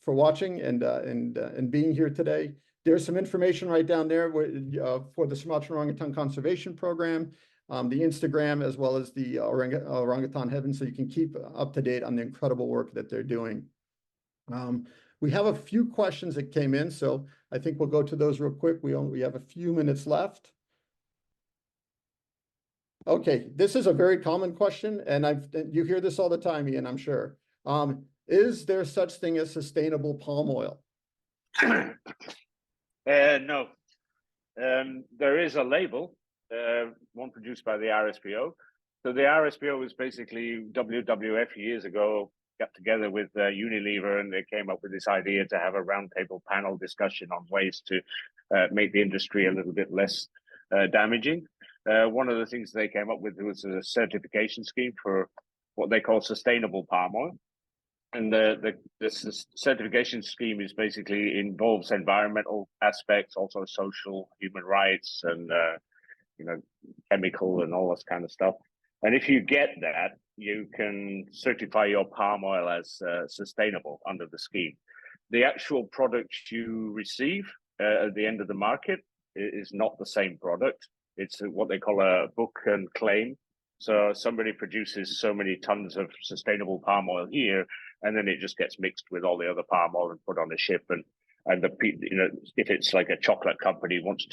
watching and being here today. There's some information right down there for the Sumatran Orangutan Conservation Program, the Instagram, as well as the Orangutan Heaven, so you can keep up to date on the incredible work that they're doing. We have a few questions that came in, so I think we'll go to those real quick. We have a few minutes left. Okay, this is a very common question, and you hear this all the time, Ian, I'm sure. Is there such thing as sustainable palm oil? No. There is a label, one produced by the RSPO. So the RSPO was basically WWF years ago, got together with Unilever, and they came up with this idea to have a roundtable panel discussion on ways to make the industry a little bit less damaging. One of the things they came up with was a certification scheme for what they call sustainable palm oil. And the certification scheme is basically involves environmental aspects, also social, human rights, and chemical and all this kind of stuff. And if you get that, you can certify your palm oil as sustainable under the scheme. The actual product you receive at the end of the market is not the same product. It's what they call a book and claim. So somebody produces so many tons of sustainable palm oil here, and then it just gets mixed with all the other palm oil and put on a ship. And if it's like a chocolate company wants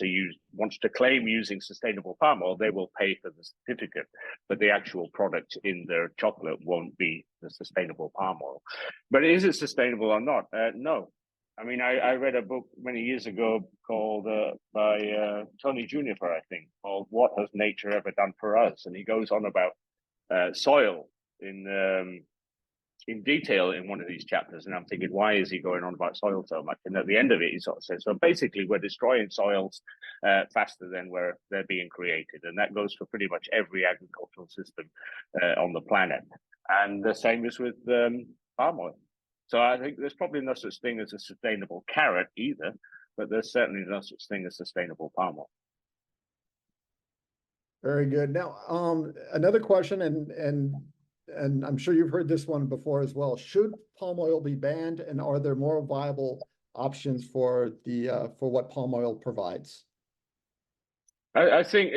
to claim using sustainable palm oil, they will pay for the certificate, but the actual product in their chocolate won't be the sustainable palm oil. But is it sustainable or not? No. I mean, I read a book many years ago called by Tony Juniper, I think, called "What Has Nature Ever Done for Us?" And he goes on about soil in detail in one of these chapters. And I'm thinking, why is he going on about soil so much? And at the end of it, he sort of says, so basically, we're destroying soils faster than they're being created, and that goes for pretty much every agricultural system on the planet. And the same is with palm oil. So I think there's probably no such thing as a sustainable carrot either, but there's certainly no such thing as sustainable palm oil. Very good. Now, another question, and I'm sure you've heard this one before as well. Should palm oil be banned, and are there more viable options for what palm oil provides? I think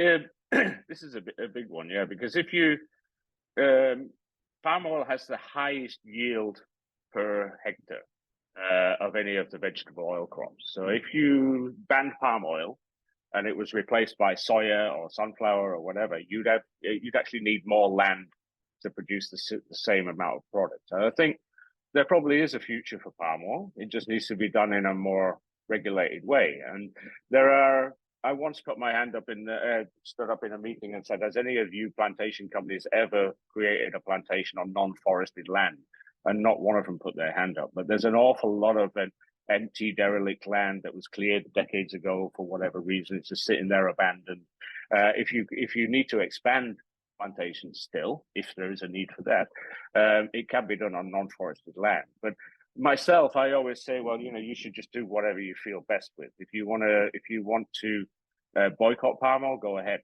this is a big one, yeah, because if you palm oil has the highest yield per hectare of any of the vegetable oil crops. So if you banned palm oil and it was replaced by soya or sunflower or whatever, you'd actually need more land to produce the same amount of product. And I think there probably is a future for palm oil. It just needs to be done in a more regulated way. And I once put my hand up stood up in a meeting and said, has any of you plantation companies ever created a plantation on non-forested land? And not one of them put their hand up. But there's an awful lot of empty, derelict land that was cleared decades ago for whatever reason. It's just sitting there abandoned. If you need to expand plantations still, if there is a need for that, it can be done on non-forested land. But myself, I always say, well, you should just do whatever you feel best with. If you want to boycott palm oil, go ahead.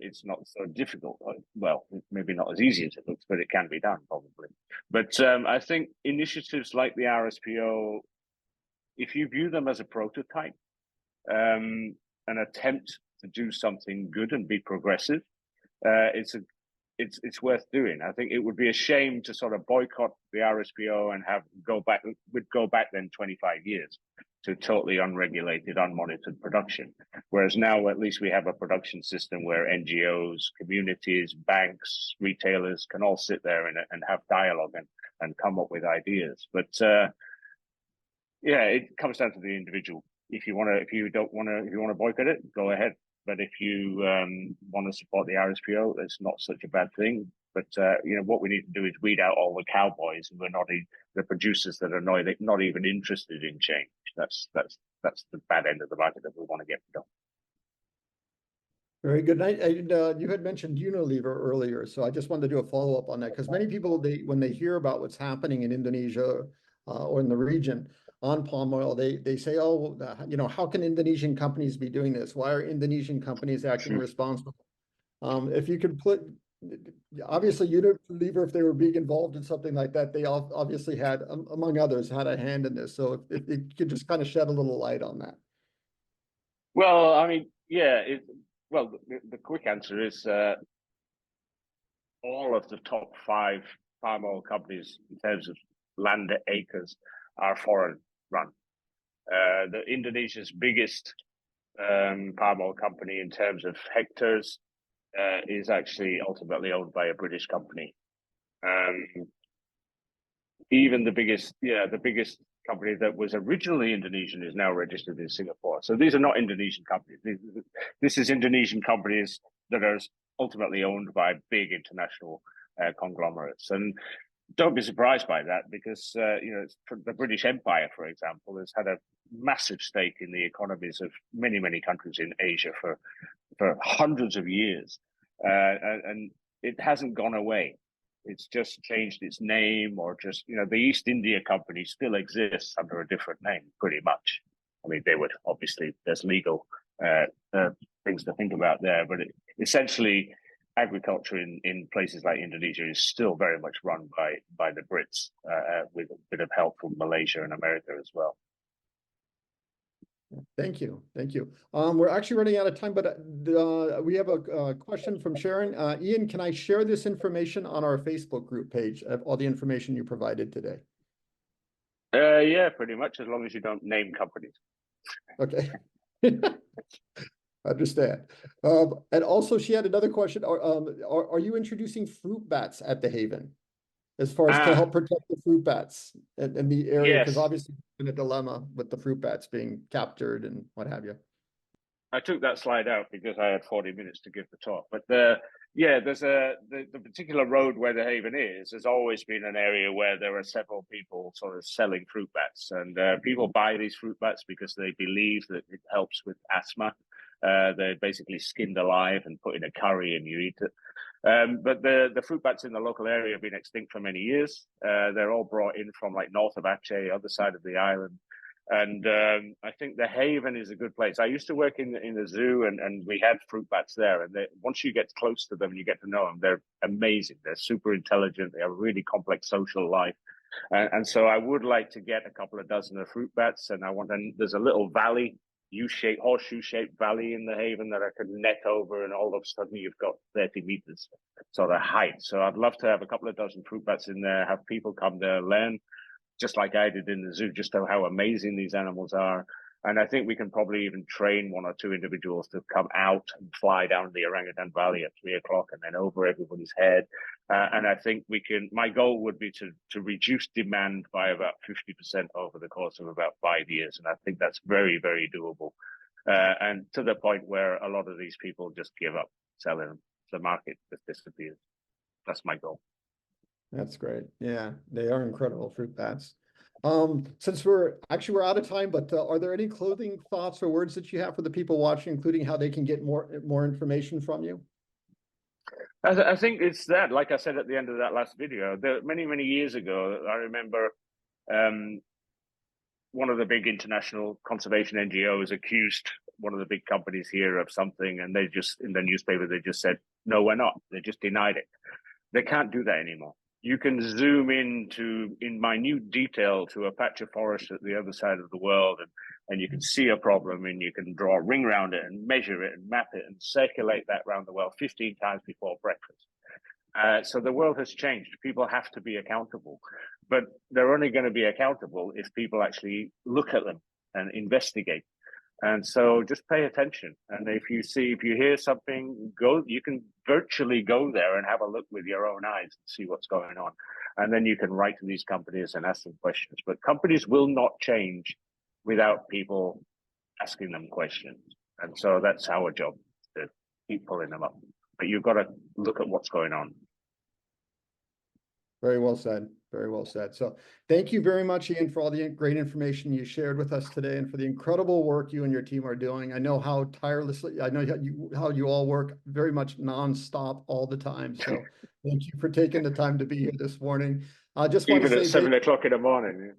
It's not so difficult. Well, maybe not as easy as it looks, but it can be done probably. But I think initiatives like the RSPO, if you view them as a prototype, an attempt to do something good and be progressive, it's worth doing. I think it would be a shame to sort of boycott the RSPO and go back then 25 years to totally unregulated, unmonitored production. Whereas now at least we have a production system where NGOs, communities, banks, retailers can all sit there and have dialogue and come up with ideas. But it comes down to the individual. If you want to boycott it, go ahead. But if you want to support the RSPO, it's not such a bad thing. But what we need to do is weed out all the cowboys and the producers that are not even interested in change. That's the bad end of the market that we want to get rid of. Very good. You had mentioned Unilever earlier, so I just wanted to do a follow-up on that, because many people, when they hear about what's happening in Indonesia or in the region on palm oil, they say, oh, how can Indonesian companies be doing this? Why are Indonesian companies acting responsible? If you could obviously Unilever, if they were being involved in something like that, they obviously had, among others, had a hand in this. So if you could just kind of shed a little light on that. Well, I mean, the quick answer is all of the top 5 palm oil companies in terms of land acres are foreign run. The Indonesia's biggest palm oil company in terms of hectares is actually ultimately owned by a British company. Even the biggest company that was originally Indonesian is now registered in Singapore. So these are not Indonesian companies. This is Indonesian companies that are ultimately owned by big international conglomerates. And don't be surprised by that, because the British Empire, for example, has had a massive stake in the economies of many, many countries in Asia for hundreds of years, and it hasn't gone away. It's just changed its name, or just the East India Company still exists under a different name, pretty much. I mean, there's legal things to think about there, but essentially, agriculture in places like Indonesia is still very much run by the Brits, with a bit of help from Malaysia and America as well. Thank you. We're actually running out of time, but we have a question from Sharon. Ian, can I share this information on our Facebook group page of all the information you provided today? Yeah, pretty much, as long as you don't name companies. Okay. Understand. And also, she had another question. Are you introducing fruit bats at the Haven, as far as to help protect the fruit bats in the area? Because obviously it's been a dilemma with the fruit bats being captured and what have you. I took that slide out because I had 40 minutes to give the talk. But there's the particular road where the Haven is, has always been an area where there are several people sort of selling fruit bats. And people buy these fruit bats because they believe that it helps with asthma. They're basically skinned alive and put in a curry and you eat it. But the fruit bats in the local area have been extinct for many years. They're all brought in from like north of Aceh, other side of the island. And I think the Haven is a good place. I used to work in the zoo, and we had fruit bats there. And once you get close to them and you get to know them, they're amazing. They're super intelligent. They have a really complex social life. And so I would like to get a couple of dozen of fruit bats. And there's a little valley U-shaped, horseshoe-shaped valley in the Haven that I could net over, and all of a sudden you've got 30 meters sort of height. So I'd love to have a couple of dozen fruit bats in there, have people come there, learn, just like I did in the zoo, just how amazing these animals are. And I think we can probably even train 1 or 2 individuals to come out and fly down the Orangutan Valley at 3 o'clock and then over everybody's head. And I think we can, my goal would be to reduce demand by about 50% over the course of about 5 years. And I think that's very, very doable. And to the point where a lot of these people just give up selling them. The market just disappears. That's my goal. That's great. Yeah, they are incredible fruit bats. Since we're out of time, but are there any closing thoughts or words that you have for the people watching, including how they can get more information from you? I think it's that, like I said at the end of that last video, many, many years ago, I remember one of the big international conservation NGOs accused one of the big companies here of something, and they just, in the newspaper, they just said, no, we're not. They just denied it. They can't do that anymore. You can zoom in minute detail to a patch of forest at the other side of the world, and you can see a problem, and you can draw a ring around it and measure it and map it and circulate that around the world 15 times before breakfast. So the world has changed. People have to be accountable, but they're only going to be accountable if people actually look at them and investigate. And so just pay attention. And if you hear something, you can virtually go there and have a look with your own eyes and see what's going on. And then you can write to these companies and ask them questions. But companies will not change without people asking them questions. And so that's our job, to keep pulling them up. But you've got to look at what's going on. Very well said. Very well said. So thank you very much, Ian, for all the great information you shared with us today and for the incredible work you and your team are doing. I know how tirelessly, I know how you all work very much nonstop all the time. So thank you for taking the time to be here this morning. I just want to say even at 7 o'clock in the morning.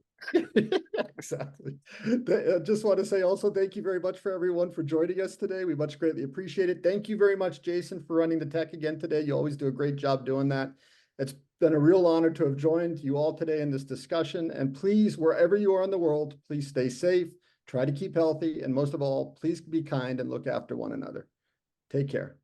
Exactly. I just want to say also thank you very much for everyone for joining us today. We much greatly appreciate it. Thank you very much, Jason, for running the tech again today. You always do a great job doing that. It's been a real honor to have joined you all today in this discussion. And please, wherever you are in the world, please stay safe, try to keep healthy, and most of all, please be kind and look after one another. Take care.